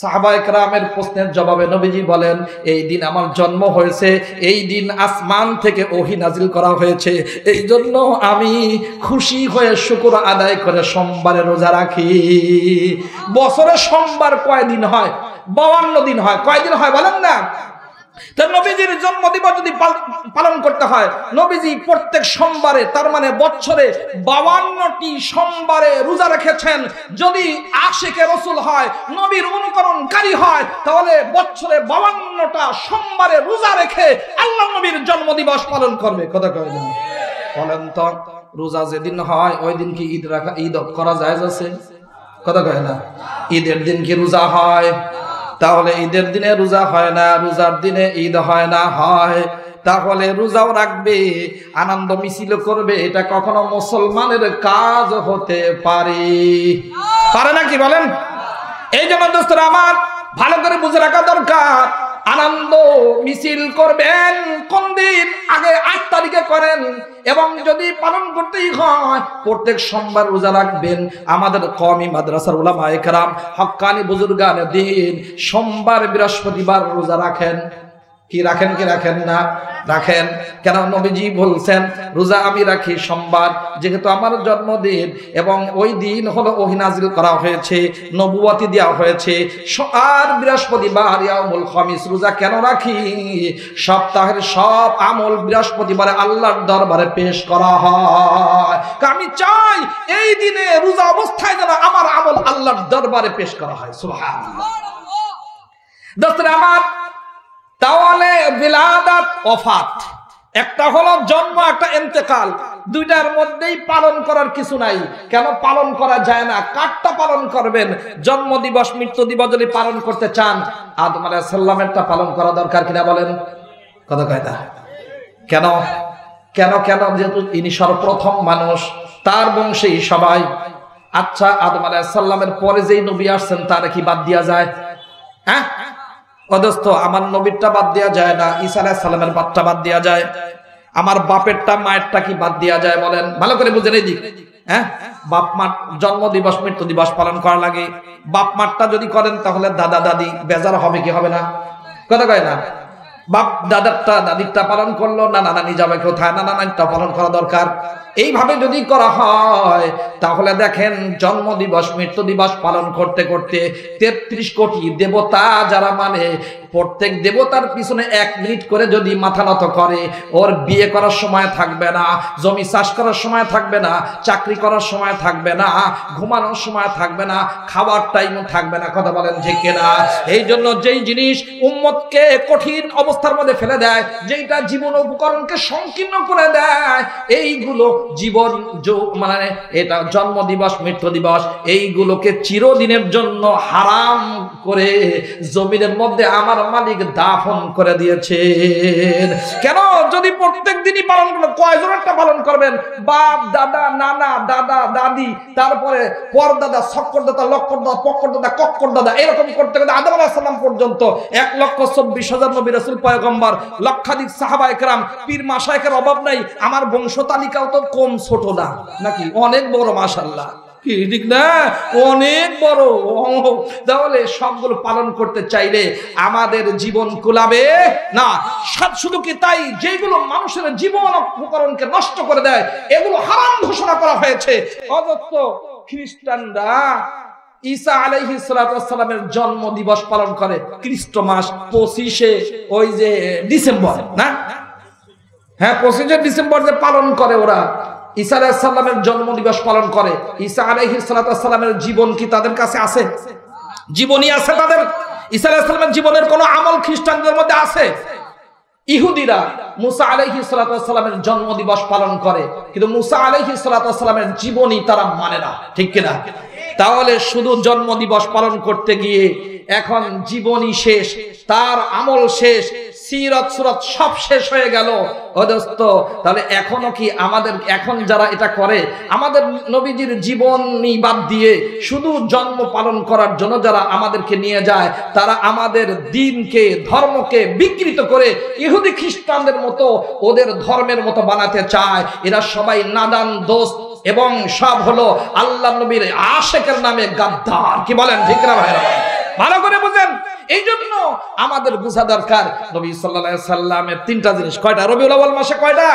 সাহাবায়ে কেরামের প্রশ্নের জবাবে নবীজি বলেন, এই দিন আমার জন্ম হয়েছে, এই দিন আসমান থেকে ওহী নাজিল করা হয়েছে, এই জন্য আমি খুশি হয়ে শুকর আদায় করে সোমবারে রোজা রাখি। বছরে সোমবার কয় দিন হয়? 52 দিন হয়। কয় দিন হয় বলেন না? তো নবীজির জন্মদিবস যদি পালন করতে হয়, নবীজি প্রত্যেক সোমবারে, তার মানে বছরে 52টি সোমবারে রোজা রেখেছেন। যদি আশিকে রাসূল হয়, নবীর অনুকরণকারী হয়, তাহলে বছরে 52টা সোমবারে রোজা রেখে আল্লাহ নবীর জন্মদিবস পালন করবে। কথা কয় না? বলেন তো, রোজা যেদিন হয় ওই দিন কি ঈদ করা জায়েজ আছে? কথা কয় না? ঈদের দিন কি রোজা হয়? তাহলে ঈদের দিনে রোজা হয় না, রোজার দিনে ঈদ হয় না। হয় তাহলে রোজাও রাখবে, আনন্দ মিছিল করবে, এটা কখনো মুসলমানের কাজ হতে পারে নাকি বলেন? এই জন্য দোস্তরা আমার, ভালো করে বুঝে রাখা দরকার, আনন্দ মিছিল করবেন কোন দিন? আগে 8 তারিখে করেন, এবং যদি পালন করতেই হয় প্রত্যেক সোমবার রোজা রাখবেন। আমাদের কওমি মাদ্রাসার উলামায়ে কেরাম, হক্কানি বুজুর্গানে দ্বীন সোমবার বৃহস্পতিবার রোজা রাখেন। কি রাখেন? কি রাখেন না? রাখেন। কেন? নবীজি বলছেন রোজা আমি রাখি সোমবার, যেহেতু আমার জন্মদিন এবং ওই দিন হলো ওহী নাজিল করা হয়েছে, নবুয়তি দেওয়া হয়েছে। আর বৃহস্পতিবার ইয়াউমুল খামিস রোজা কেন রাখি? সপ্তাহের সব আমল বৃহস্পতিবারে আল্লাহর দরবারে পেশ করা হয়। আমি চাই এই দিনে রোজা অবস্থায় যেন আমার আমল আল্লাহর দরবারে পেশ করা হয়। সুবহানাল্লাহ। দোস্তরা আমার, তাহলে বিলাদাত ওয়াফাত, একটা হলো জন্ম, একটা ইন্তেকাল, দুইটার মধ্যেই পালন করার কিছু নাই। কেন পালন করা যায় না? কারটা পালন করবেন? জন্ম দিবস, মৃত্যু দিবস যদি পালন করতে চান, আদম আলাইহিস সালামেরটা পালন করা দরকার কিনা বলেন? কথা কয় না? কেন? কেন কেন? যেহেতু ইনি সর্বপ্রথম মানুষ, তার বংশেই সবাই। আচ্ছা, আদম আলাইহিস সালামের পরে যেই নবী আসছেন তার কি বাদ দেওয়া যায়? হ্যাঁ অদস্ত, আমার নবীরটা বাদ দেওয়া যায় না, ঈসা আলাইহিস সালামের বাদটা বাদ দেওয়া যায়, আমার বাপেরটা মায়েরটা কি বাদ দেওয়া যায় বলেন? ভালো করে বুঝেন এই দিক। হ্যাঁ, বাপ মার জন্ম দিবস মৃত্যু দিবস পালন করা লাগে। বাপ মারটা যদি করেন তাহলে দাদা দাদি বেজার হবে কি হবে না? কথা কয় না? বাপ দাদারটা দাদিরটা পালন করলো, নানা নানি যাবে কোথায়, নানা নানিটা পালন করা দরকার। এইভাবে যদি করা হয় তাহলে দেখেন জন্ম দিবস মৃত্যু দিবস পালন করতে করতে 33 কোটি দেবতা যারা মানে, প্রত্যেক দেবতার পিছনে 1 মিনিট করে যদি মাথা নত করে, ওর বিয়ে করার সময় থাকবে না, জমি চাষ করার সময় থাকবে না, চাকরি করার সময় থাকবে না, ঘুমানোর সময় থাকবে না, খাওয়ার টাইমও থাকবে না। কথা বলেন ঠিক কিনা? এই জন্য যেই জিনিস উম্মতকে কঠিন অবস্থার মধ্যে ফেলে দেয়, যেইটা জীবন উপকরণকে সংকীর্ণ করে দেয়, এইগুলো জীবন মানে এটা জন্ম দিবস মৃত্যু দিবস, এইগুলোকে চিরদিনের জন্য হারাম করে জমিনের মধ্যে আমার মালিক দাফন করে দিয়েছেন। কেন? যদি প্রত্যেক দিনই পালন করবেন, কয়জনেরটা পালন করবেন? বাপ দাদা নানা দাদা দাদি, তারপরে পরদাদা শক্কর দাদা লক্কর দাদা পক্কর দাদা কক্কর দাদা, এরকম করতে করতে আদম আলাইহিস সালাম পর্যন্ত 1,24,000 নবী রাসূল পয়গম্বর, লক্ষাধিক সাহাবায়ে কেরাম, পীর মাশায়েখের অভাব নাই। আমার বংশ তালিকাও তো কম ছোট না, নাকি? অনেক বড় মাশাআল্লাহ, কি ঠিক না? অনেক বড়। তাহলে সবগুলো পালন করতে চাইলে আমাদের জীবন কুলাবে না। শুধু কি তাই, যেগুলো মানুষের জীবন উপকরণকে নষ্ট করে দেয় এগুলো হারাম ঘোষণা করা হয়েছে। অযথ খ্রিস্টানরা ঈসা আলাইহিস সালামের জন্ম দিবস পালন করে খ্রিস্ট মাস 25শে ওই যে ডিসেম্বর, না? হ্যাঁ, 25শে ডিসেম্বর যে পালন করে ওরা, ঈসা আলাইহিস সালামের জন্ম দিবস পালন করে। ঈসা আলাইহিস সালামের জীবন কি তাদের কাছে আছে? জীবনী আছে তাদের? ঈসা আলাইহিস সালামের জীবনের কোন আমল খ্রিস্টানদের মধ্যে আছে? ইহুদিরা মুসা আলাইহিস সালামের জন্ম দিবস পালন করে, কিন্তু মুসা আলাইহিস সালামের জীবনী তারা মানে না, ঠিক কিনা? তাহলে শুধু জন্ম দিবস পালন করতে গিয়ে এখন জীবনী শেষ, তার আমল শেষ, সিরাত সুরাত সব শেষ হয়ে গেল। ও দোস্ত, তাহলে এখনো কি আমাদের, এখন যারা এটা করে, আমাদের নবীজির জীবনী বাদ দিয়ে শুধু জন্ম পালন করার জন্য যারা আমাদেরকে নিয়ে যায়, তারা আমাদের দ্বীনকে, ধর্মকে বিকৃত করে ইহুদি খ্রিস্টানদের মতো, ওদের ধর্মের মতো বানাতে চায়। এরা সবাই নাদান দোস্ত এবং সব হলো আল্লাহ নবীর আশেকের নামে গাদ্দার। কি বলেন ঠিক না ভাইরা? ভালো করে বুঝেন। এই জন্য আমাদের বোঝা দরকার নবী সাল্লাল্লাহু আলাইহি সাল্লামের তিনটা জিনিস। কয়টা? রবিউল আউয়াল মাসে কয়টা?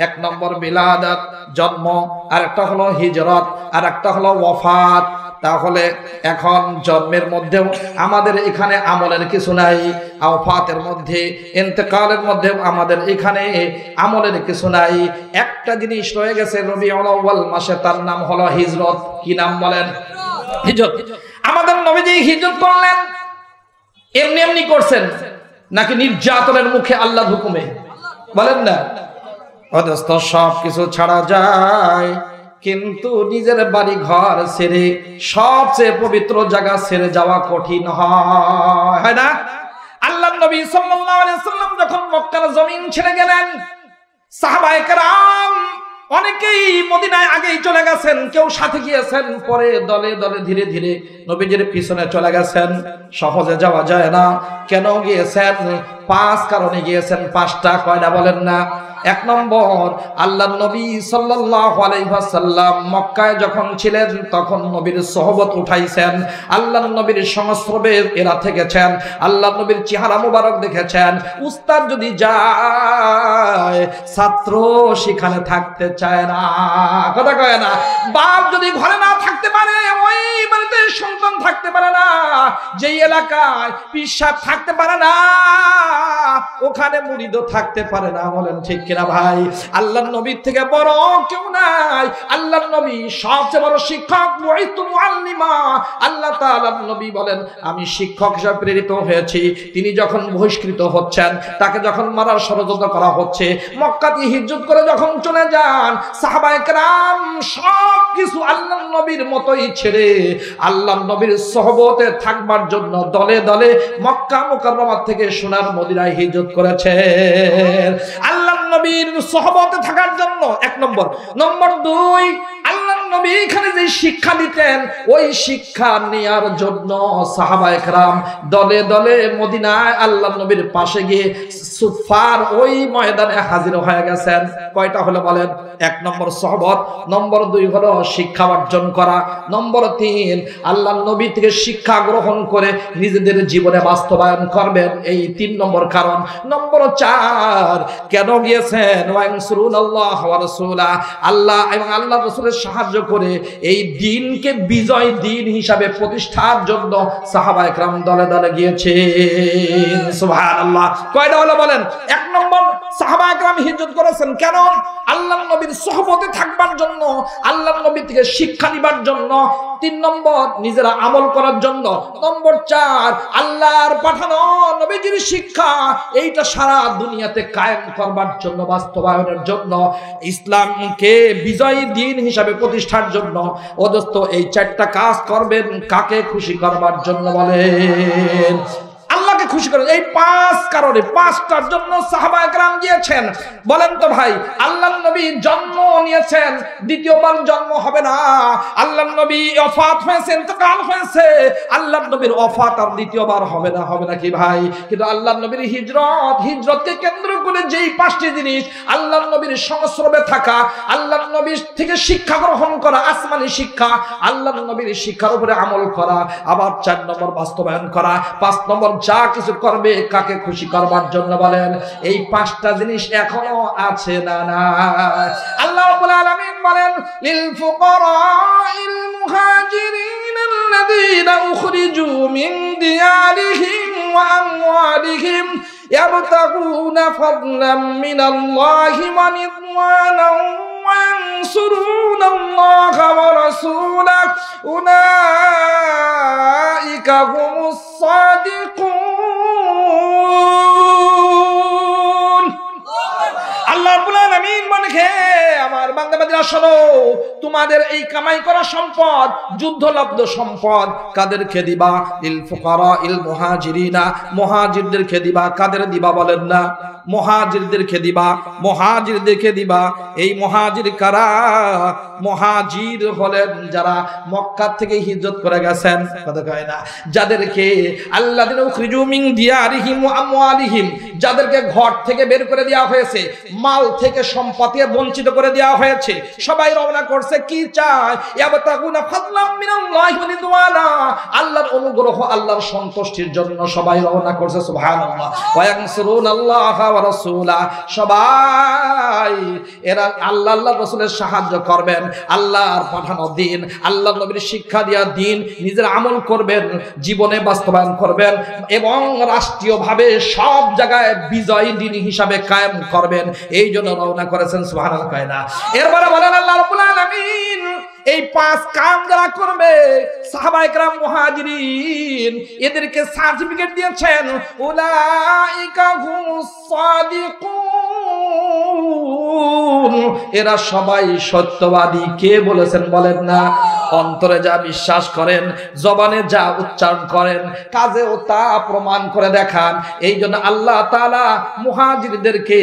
এক নম্বর মিলাদাত, জন্ম, আর একটা হলো হিজরত, আর একটা হলো ওয়াফাত। তাহলে এখন জন্মের মধ্যেও আমাদের এখানে আমলের কিছু নাই, ওয়াফাতের মধ্যে, ইন্তেকালের মধ্যেও আমাদের এখানে আমলের কিছু নাই। একটা জিনিস রয়ে গেছে রবিউল আউয়াল মাসে, তার নাম হলো হিজরত। কি নাম বলেন? হিজরত। আমাদের নবীজি হিজরত করলেন এমনি এমনি করছেন নাকি নির্যাতনের মুখে আল্লাহর হুকুমে? বলেন না। অথচ সব কিছু ছাড়া যায়, কিন্তু নিজের বাড়ি ঘর ছেড়ে সবচেয়ে পবিত্র জায়গা ছেড়ে যাওয়া কঠিন হয় না? আল্লাহর নবী সাল্লাল্লাহু আলাইহি ওয়াসাল্লাম যখন মক্কার জমিন ছেড়ে গেলেন, সাহাবায়ে কেরাম অনেকেই মদিনায় আগেই চলে গেছেন, কেউ সাথে গিয়েছেন, পরে দলে দলে ধীরে ধীরে নবীজির পিছনে চলে গেছেন। সহজে যাওয়া যায় না। কেন গিয়েছেন? 5 কারণে গিয়েছেন। 5টা। কয়টা বলেন না? এক নম্বর, আল্লাহর নবী সাল্লাল্লাহু আলাইহি ওয়াসাল্লাম মক্কায় যখন ছিলেন তখন নবীর সোহবত উঠাইছেন, আল্লাহর নবীর সংস্রবে এরা থেকেছেন, আল্লাহর নবীর চেহারা মুবারক দেখেছেন। উস্তাদ যদি যায়, ছাত্র সেখানে থাকতে চায় না। কথা কয় না? বাপ যদি ঘরে না থাকতে পারে, ওই বাড়িতে সন্তান থাকতে পারে না। যেই এলাকায় পীর সাহেব থাকতে পারে না, ওখানে মুরিদও থাকতে পারে না। বলেন ঠিক কিনা ভাই? আল্লাহর নবীর থেকে বড় কেউ নাই। আল্লাহর নবী সবচেয়ে বড় শিক্ষক। বুইতু মুআল্লিমা। আল্লাহ তাআলা নবী বলেন, আমি শিক্ষক হিসেবে প্রেরিত হয়েছি। তিনি যখন বহিষ্কৃত হচ্ছেন, তাকে যখন মারার ষড়যন্ত্র করা হচ্ছে, মক্কা থেকে হিজরত করে যখন চলে যান, সাহাবায়ে কেরাম সবকিছু আল্লাহর নবীর মতোই ছেড়ে আল্লাহর নবীর সোহবতে থাকবার জন্য দলে দলে মক্কা মুকাররমা থেকে সোনার মদিনায় হিজরত করেছেন আল্লাহর নবীর সোহবতে থাকার জন্য। এক নম্বর। নম্বর 2, আল্লাহর নবী এখানে যে শিক্ষা দিতেন, ওই শিক্ষা নেয়ার জন্য সাহাবায়ে কেরাম দলে দলে মদিনায় আল্লাহর নবীর পাশে গিয়ে সুফার ওই ময়দানে হাজির হয়ে গেছেন। কয়টা হলো বলেন? 1 নম্বর সোহবত, নম্বর 2 হলো শিক্ষা অর্জন করা, নম্বর 3 আল্লাহর নবী থেকে শিক্ষা গ্রহণ করে নিজেদের জীবনে বাস্তবায়ন করবেন। এই 3 নম্বর কারণ। নম্বর 4, কেন গিয়েছেন? ওয়ানসুরুনাল্লাহ ওয়া রাসূলা, আল্লাহ এবং আল্লাহর রাসূলের সাহায্য করে এই দ্বীনকে বিজয় দ্বীন হিসাবে প্রতিষ্ঠার জন্য সাহাবায়ে কেরাম দলে দলে গিয়েছেন। সুবহানাল্লাহ। কয়টা হলো বলেন? 1 নম্বর, সাহাবায়ে কেরাম হিজরত করেছেন কেন? আল্লাহর নবীর সোহবতে থাকবার জন্য, আল্লাহর নবী থেকে শিক্ষা নিবার জন্য। 3 নম্বর, নিজেরা আমল করার জন্য। নম্বর 4, আল্লাহর পাঠানো নবীজির শিক্ষা এইটা সারা দুনিয়াতে কায়েম করবার জন্য, বাস্তবায়নের জন্য, ইসলামকে বিজয়ী দ্বীন হিসাবে প্রতিষ্ঠার জন্য। অদস্ত এই 4টা কাজ করবেন কাকে খুশি করবার জন্য? বলেন। আল্লাহকে খুশি করেন। এই 5 কারণে, 5টার জন্য সাহাবায়ে কেরাম গিয়েছেন। বলেন তো ভাই, আল্লাহর নবী জন্ম নিয়েছেন, দ্বিতীয়বার জন্ম হবে না। আল্লাহর নবী ওফাত হয়েছে, ইন্তেকাল হয়েছে, আল্লাহর নবীর ওফাত আর দ্বিতীয়বার হবে না। হবে নাকি ভাই? কিন্তু আল্লাহর নবীর হিজরত, হিজরতকে কেন্দ্র করে যেই 5টি জিনিস, আল্লাহর নবীর সংস্রবে থাকা, আল্লাহর নবীর থেকে শিক্ষা গ্রহণ করা, আসমানি শিক্ষা, আল্লাহর নবীর শিক্ষার উপরে আমল করা, আবার 4 নম্বর বাস্তবায়ন করা, 5 নম্বর যা কিছু করবে কাকে খুশি করবার জন্য। বলেন, এই 5টা জিনিস এখনো আছে না? না। আল্লাহ রাব্বুল আলামিন বলেন, লিল ফুকারাইল মুহাজিরিন আল্লাযীনা উখরিজু মিন দিয়ারিহিম ওয়া আমওয়ালিহিম ইয়াবতাগুনা ফাদলাম মিনাল্লাহি ওয়া রিদওয়ানান ওয়া ইয়ানসুরুনাল্লাহা ওয়া রাসূলাহু উলাইকা হুমুস সাদিকুন। আল্লাহ রাব্বুল আলামিন বলেন, হে আমার বান্দাবান্দীরা শোনো, তোমাদের এই কামাই করা সম্পদ, যুদ্ধলব্ধ সম্পদ কাদেরকে দিবা? লিল ফুকারাইল মুহাজিরিনা, মুহাজিরদেরকে দিবা। কাদের দিবা বলেন না? মুহাজিরদেরকে দিবা, মুহাজিরদেরকে দিবা। এই মুহাজির কারা? মুহাজির হলেন যারা মক্কা থেকে হিজরত করে গেছেন, কথা কয় না, যাদেরকে আল্লাযিনা উখরিজু মিন দিয়ারিহিম ওয়া আমওয়ালিহিম, যাদেরকে ঘর থেকে বের করে দেওয়া হয়েছে, মাল থেকে সম্পত্তি বঞ্চিত করে দেওয়া হয়েছে। সবাই রওনা করছে কি চায়? ইয়াবতাগুনা ফাদলাম মিনাল্লাহি ওয়া রিদওয়ানা, আল্লাহর অনুগ্রহ, আল্লাহর সন্তুষ্টির জন্য সবাই রওনা করছে। সুবহানাল্লাহ। ওয়া ইয়ানসুরুনাল্লাহা ওয়া রাসূলা, সবাই এরা আল্লাহ আল্লাহর রাসূলের সাহায্য করবেন, আল্লাহর পাঠানো দ্বীন, আল্লাহর নবীর শিক্ষা দেওয়া দ্বীন নিজের আমল করবেন, জীবনে বাস্তবায়ন করবেন এবং রাষ্ট্রীয়ভাবে সব জায়গায় বিজয়ী দ্বীন হিসাবে কায়েম করবেন। এই জন্য রওনা করেছেন। সুবহানাল্লাহ। এরপরে বলেন আল্লাহ রাব্বুল আলামিন এই 5 কাম যারা করবে, সাহাবায়ে কেরাম মুহাজিরিন, এদেরকে সার্টিফিকেট দিয়েছেন, উলাইকা হুমুস সাদিকুন, এরা সবাই সত্যবাদী। কে বলেছেন বলেন না? অন্তরে যা বিশ্বাস করেন, জবানে যা উচ্চারণ করেন, কাজেও তা প্রমাণ করে দেখান। এই জন্য আল্লাহ তাআলা মুহাজিরদেরকে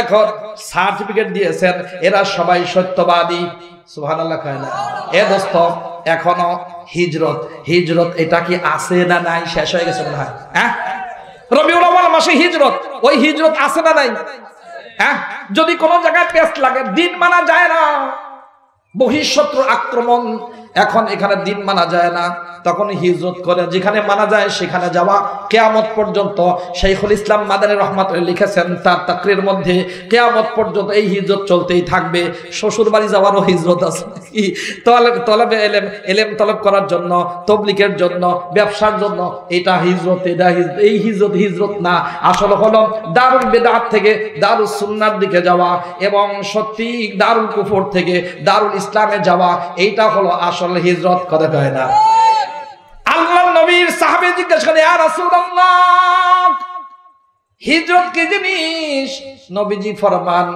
এখন সার্টিফিকেট দিয়েছেন, এরা সবাই সত্যবাদী। সুবহানাল্লাহ। কয়না এ দোস্ত, এখনো হিজরত, হিজরত এটা কি আছে না নাই? শেষ হয়ে গেছে মনে হয়। হ্যাঁ, রবিউল আউয়াল মাসে হিজরত, ওই হিজরত আছে না নাই? হ্যাঁ, যদি কোনো জায়গায় পেস্ট লাগে, দিন মানা যায় না, বহিঃশত্রু আক্রমণ, এখন এখানে দিন মানা যায় না, তখন হিজরত করে যেখানে মানা যায় সেখানে যাওয়া। কিয়ামত পর্যন্ত শাইখুল ইসলাম মাদানী রাহমাতুল্লাহ লিখেছেন তার তাকরীর মধ্যে, কিয়ামত পর্যন্ত এই হিজরত চলতেই থাকবে। শ্বশুর বাড়ি যাওয়ারও হিজরত আছে, তলবে এলেম, এলেম তলব করার জন্য, তবলিগের জন্য, ব্যবসার জন্য, এটা হিজরত। এটা এই হিজরত হিজরত না, আসলে হলো দারুল বিদআত থেকে দারুস সুন্নাহর দিকে যাওয়া এবং সত্যি দারুল কুফর থেকে দারুল ইসলামে যাওয়া, এইটা হলো আসল হিজরত। কথা কয় না? আল্লাহর নবীর সাহাবী জিজ্ঞেস করে, ইয়া রাসূলুল্লাহ, হিজরত কি জিনিস? নবীজি ফরমান,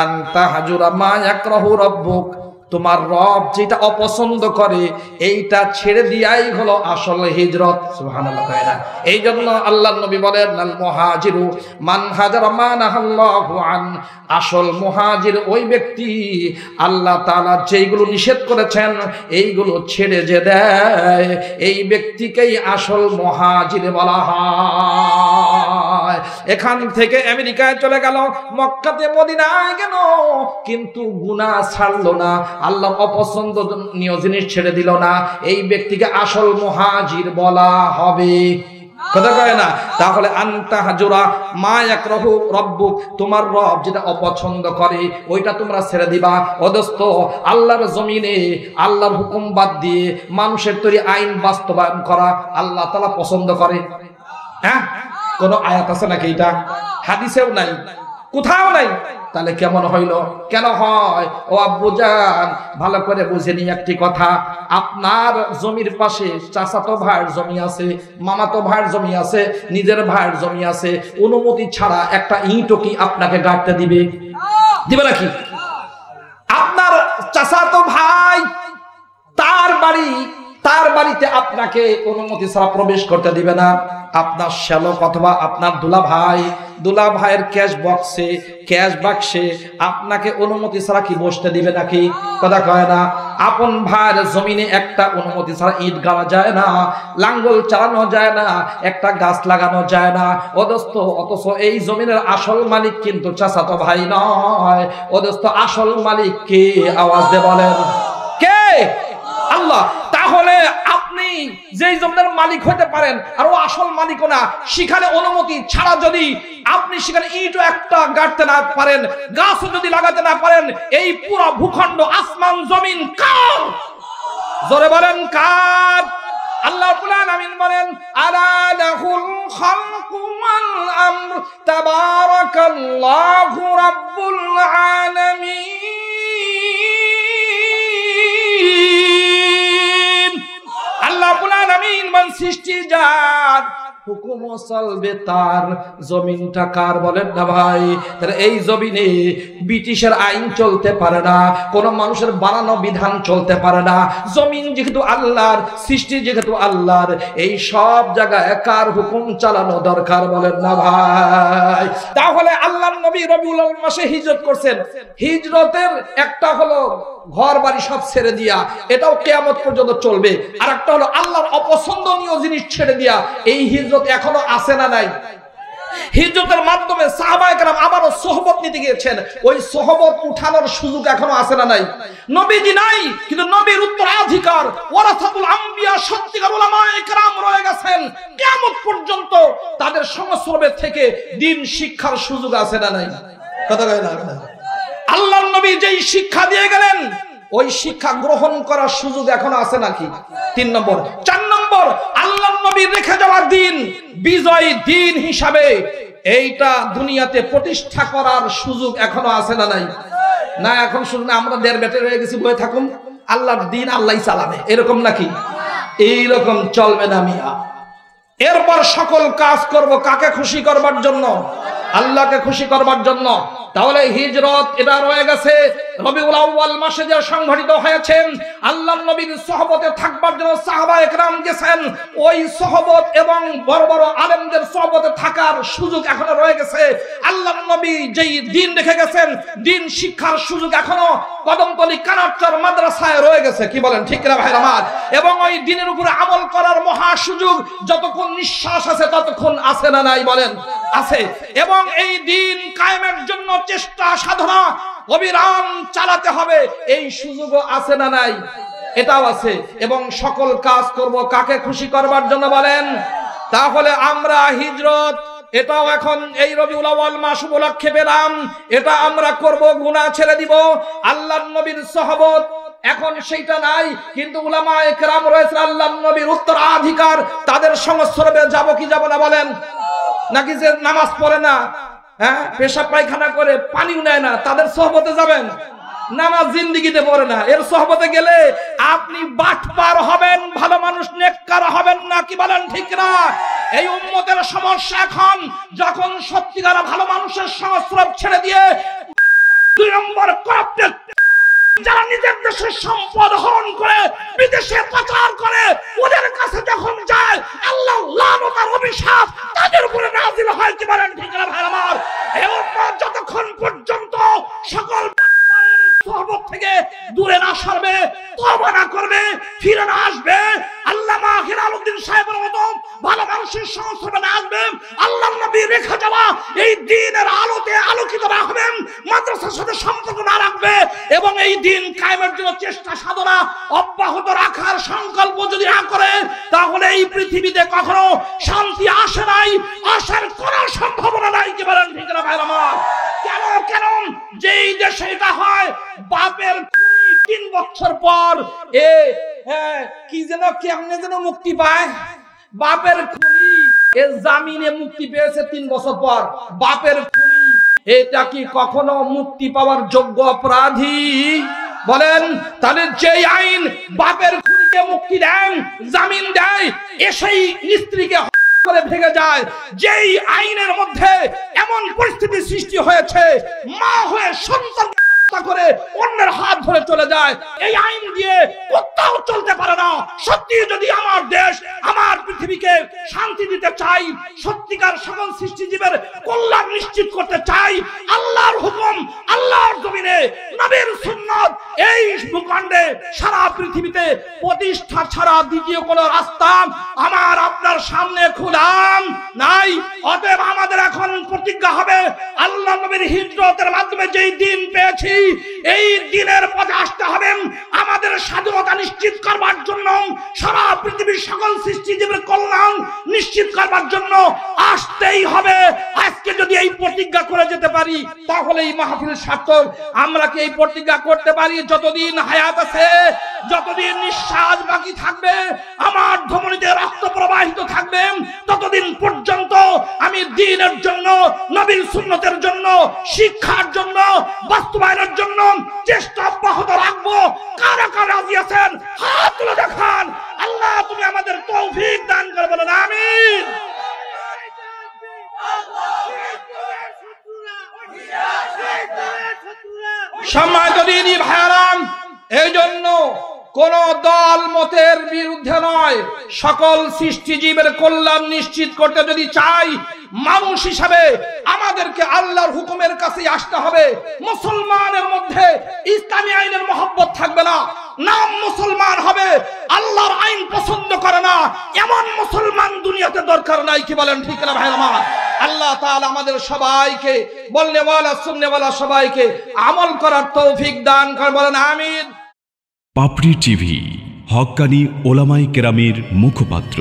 আনতা হাজুরা মা ইয়াকরাহু রাব্বুক, তোমার রব যেটা অপছন্দ করে এইটা ছেড়ে দিয়াই হলো আসল হিজরত। সুবহানাল্লাহ। এই জন্য আল্লাহর নবী বলেন, আল মুহাজিরু মান হাজারা মা নাহাল্লাহু আন, আসল মুহাজির ওই ব্যক্তি আল্লাহ তাআলা যেইগুলো নিষেধ করেছেন এইগুলো ছেড়ে যে দেয়, এই ব্যক্তিকেই আসল মুহাজির বলা হয়। এখান থেকে আমেরিকায় চলে গেল, মক্কাতে মদিনায় গেল, কিন্তু গুনাহ ছাড়লো না, আল্লাহ অপছন্দনীয় জিনিস ছেড়ে দিল না, এই ব্যক্তিকে আসল মুহাজির বলা হবে। কথা কয় না? তাহলে আনতা হাজুরা মা ইয়াকরাহু রাব্বুক, তোমার রব যেটা অপছন্দ করে ওইটা তোমরা ছেড়ে দিবা। অদস্ত আল্লাহর জমিনে আল্লাহর হুকুম বাদ দিয়ে মানুষের তৈরি আইন বাস্তবায়ন করা আল্লাহ তাআলা পছন্দ করে? হ্যাঁ, কোন আয়াত আছে নাকি? এটা হাদিসেও নাই, কোথাও নাই। তাহলে কেমন হইল? কেন হয়? ও আব্বুজান, ভালো করে বুঝে নি একটি কথা, আপনার জমির পাশে চাচাতো ভাইয়ের জমি আছে, মামাতো ভাইয়ের জমি আছে, নিজের ভাইয়ের জমি আছে, অনুমতি ছাড়া একটা ইটও কি আপনাকে গাড়তে দিবে? দিবে নাকি? আপনার চাচাতো ভাই, তার বাড়ি, তার বাড়িতে আপনাকে অনুমতি ছাড়া প্রবেশ করতে দিবে না। আপনার শ্যালক অথবা আপনার দুলা ভাইয়ের ক্যাশ বাক্সে আপনাকে অনুমতি ছাড়া কি বসতে দিবে নাকি? কথা কয় না? আপন ভাইয়ের জমিনে একটা অনুমতি ছাড়া ইট গাড়া যায় না, লাঙ্গল চালানো যায় না, একটা গাছ লাগানো যায় না। অথচ এই জমিনের আসল মালিক কিন্তু চাচাতো ভাই নয়। আসল মালিক কে? আওয়াজ দিয়ে বলেন, কে? আল্লাহ। তাহলে আপনি যেই জমিদার মালিক হতে পারেন আর ও আসল মালিকও না, সেখানে অনুমতি ছাড়া যদি আপনি সেখানে ইটও একটা গাড়তে না পারেন, গাছও যদি লাগাতে না পারেন, এই পুরো ভূখণ্ড, আসমান জমিন কার? জোরে বলেন কার? আল্লাহ রাব্বুল আলামিন বলেন, আলা লাহুল খালকু ওয়াল আমর তাবারাকাল্লাহু রাব্বুল আলামিন। আল্লাহ রাব্বুল আলামিন মান সৃষ্টি যার, হুকুম চলবে তার। জমিনটা কার বলেন না ভাই? তাহলে এই জমিনে ব্রিটিশের আইন চলতে পারে না, কোন মানুষের বানানো বিধান চলতে পারে না। জমিন যেহেতু আল্লাহর সৃষ্টি, যেহেতু আল্লাহর, এই সব জায়গায় কার হুকুম চালানো দরকার বলেন না ভাই? তাহলে আল্লাহর নবী রবিউল আউয়াল মাসে হিজরত করছেন। হিজরতের একটা হলো ঘর বাড়ি সব ছেড়ে দিয়া, এটাও কিয়ামত পর্যন্ত চলবে। আর একটা হলো আল্লাহর অপছন্দনীয় জিনিস ছেড়ে দিয়া। এই হিজরত এখনো আছে না নাই? হিজরতের মাধ্যমে সাহাবায়ে কেরাম আবারও সোহবত নিতে গিয়েছেন। ওই সোহবত উঠানোর সুযোগ এখনো আছে না নাই? নবীজি নাই, কিন্তু নবীর উত্তরাধিকার ওয়ারাসাতুল আম্বিয়া সত্যিকার উলামায়ে কেরাম রয়ে গেছেন। কিয়ামত পর্যন্ত তাদের সংস্রবে থেকে দিন শিক্ষার সুযোগ আছে না নাই? কথা কয় না? আল্লাহর নবী যেই শিক্ষা দিয়ে গেলেন, ওই শিক্ষা গ্রহণ করার সুযোগ এখনো আছে নাকি? 3 নম্বর। 4 নম্বর, আল্লাহর নবী রেখে যাওয়া দিন বিজয় দিন হিসাবে এইটা দুনিয়াতে প্রতিষ্ঠা করার সুযোগ এখনো আছে না নাই? না, এখন শুধু না আমরা দেড় বেটে রয়ে গেছি, বয়ে থাকুন, আল্লাহর দিন আল্লাহই চালাবে, এরকম নাকি? এইরকম চলবে না মিয়া। এরপর সকল কাজ করব কাকে খুশি করবার জন্য? আল্লাহকে খুশি করবার জন্য। তাহলে হিজরত এটা রয়ে গেছে। রবিউল আউয়াল মাসে যে সংঘটিত হয়েছে, আল্লাহর নবীর সহবতে থাকবার জন্য সাহাবায়ে কেরাম গেছেন। ওই সহবত এবং বড় বড় আলেমদের সহবতে থাকার সুযোগ এখনো রয়ে গেছে। আল্লাহর নবী যেই দিন রেখে গেছেন, দিন শিক্ষার সুযোগ এখনো কদমতলী কানারচর মাদ্রাসায় রয়ে গেছে। কি বলেন ঠিক না ভাইরা আমার? এবং ওই দিনের উপরে আমল করার মহা সুযোগ যতক্ষণ নিঃশ্বাস আছে ততক্ষণ আছে না নাই? বলেন আছে। এবং এই দিন কায়েমের জন্য চেষ্টা সাধনা অবিরাম চালাতে হবে, এই সুযোগও আছে না নাই? এটাও আছে। এবং সকল কাজ করব কাকে খুশি করবার জন্য বলেন? তাহলে আমরা হিজরত এটাও এখন এই রবিউল আউয়াল মাস উপলক্ষে পেলাম, এটা আমরা করব, গুনাহ ছেড়ে দিব। আল্লাহর নবীর সহবত এখন সেইটা নাই, কিন্তু উলামায়ে কেরাম রয়েছে আল্লাহর নবীর উত্তরাধিকার, তাদের সংস্রবে যাব কি যাব না বলেন? নাকি যে নামাজ পড়ে না, হ্যাঁ, পেশাব পায়খানা করে, পানিও নেয় না, তাদের সহবতে যাবেন? নামাজ জিন্দিগিতে পড়ে না, এর সহবতে গেলে আপনি বাটপার হবেন, ভালো মানুষ নেককার হবেন না। কি বলেন ঠিক না? এই উম্মতের সমস্যা এখন, যখন সত্যিকার ভালো মানুষের সংস্রব ছেড়ে দিয়ে 2 নম্বর করাপ্টেড যারা নিজের দেশের সম্পদ হরণ করে বিদেশে পাচার করে, ওদের কাছে যখন যায় আল্লাহ লানত আর অভিশাপ তাদের উপরে নাযিল হয়। কি বলেন ঠিক না ভাই আমার? এরপর যতক্ষণ পর্যন্ত সকল সহবত থেকে দূরে না সরবে, তওবা না করবে, ফিরে না আসবে, আল্লামা হিলালউদ্দিন সাহেবের মতো ভালো মানুষের সংস্রবে না আসবে, আল্লাহর নবী রেখে যাওয়া এই দ্বীনের আলোতে আলোকিত না হবে, মাদ্রাসার সাথে সম্পর্ক না রাখবে, এবং এই দ্বীন কায়েমের জন্য চেষ্টা সাধনা অব্যাহত রাখার সংকল্প যদি না করে, তাহলে এই পৃথিবীতে কখনো শান্তি আসে নাই, আসার কোনো সম্ভাবনা নাই। কি বলেন ঠিক না ভাইরা আমার? কেন কেন যেই দেশে এটা হয়, বাপের 3 বছর পর কি যেন কেমনে যেন মুক্তি পায়, বাপের খুনি এ জামিনে মুক্তি পেয়েছে 3 বছর পর। বাপের খুনি এটা কি কখনো মুক্তি পাওয়ার যোগ্য অপরাধী? বলেন। তাহলে যেই আইন বাপের খুনিকে মুক্তি দেন, জামিন দেয়, এসেই স্ত্রীকে করে ভেঙে যায়, যেই আইনের মধ্যে এমন পরিস্থিতি সৃষ্টি হয়েছে মা হয়ে সন্তান করে অন্যের হাত ধরে চলে যায়, এই আইন দিয়ে কোথাও চলতে পারে না। সত্যি যদি আমার দেশ, আমার পৃথিবীকে শান্তি দিতে চাই, সত্যিকার সকল সৃষ্টিজীবের কল্যাণ নিশ্চিত করতে চাই, আল্লাহর হুকুম আল্লাহর জমিনে নবীর সুন্নাত এই ভূখণ্ডে সারা পৃথিবীতে প্রতিষ্ঠা ছাড়া দ্বিতীয় কোন রাস্তা আমার আপনার সামনে খোলাম নাই। অতএব আমাদের এখন প্রতিজ্ঞা হবে, আল্লাহ নবীর হিজরতের মাধ্যমে যেই দিন পেয়েছি, এই দিনের পথে আসতে হবে। আমাদের স্বাধীনতা নিশ্চিত করবার জন্য, সারা পৃথিবীর সকল সৃষ্টিজীবের কল্যাণ নিশ্চিত করবার জন্য আসতেই হবে। আজকে যদি এই প্রতিজ্ঞা করে যেতে পারি, তাহলে এই মাহফিল সার্থক। আমরা কি এই প্রতিজ্ঞা করতে পারি? যতদিন হায়াত আছে, যতদিন নিঃশ্বাস বাকি থাকবে, আমার ধমনীতে রক্ত প্রবাহিত থাকবে, ততদিন পর্যন্ত আমি দ্বীনের জন্য, নবীর সুন্নতের জন্য, শিক্ষার জন্য, বাস্তবায়নের জন্য চেষ্টা অব্যাহত রাখবো। কারা কারা রাজি আছেন হাত তুলে দেখান। আল্লাহ তুমি আমাদের তৌফিক দান করে বলেন আমিন। সম্মানিত দিনী ভাইরাম, এই জন্য কোন দল মতের বিরুদ্ধে নয়, সকল সৃষ্টিজীবের কল্যাণ নিশ্চিত করতে যদি চাই, মানুষ হিসাবে আমাদেরকে আল্লাহর হুকুমের কাছে আসতে হবে। মুসলমানের মধ্যে ইসলামী আইনের মহব্বত থাকবে না, নাম মুসলমান হবে, আল্লাহর আইন পছন্দ করে না, এমন মুসলমান দুনিয়াতে দরকার নাই। কি বলেন ঠিক না ভাই আমার? আল্লাহ তাআলা আমাদের সবাইকে, বলনেওয়ালা সুন্নেওয়ালা সবাইকে আমল করার তৌফিক দান করেন, বলেন আমিন। পাপড়ি টিভি, হক্কানি ওলামায়ে কেরামের মুখপাত্র।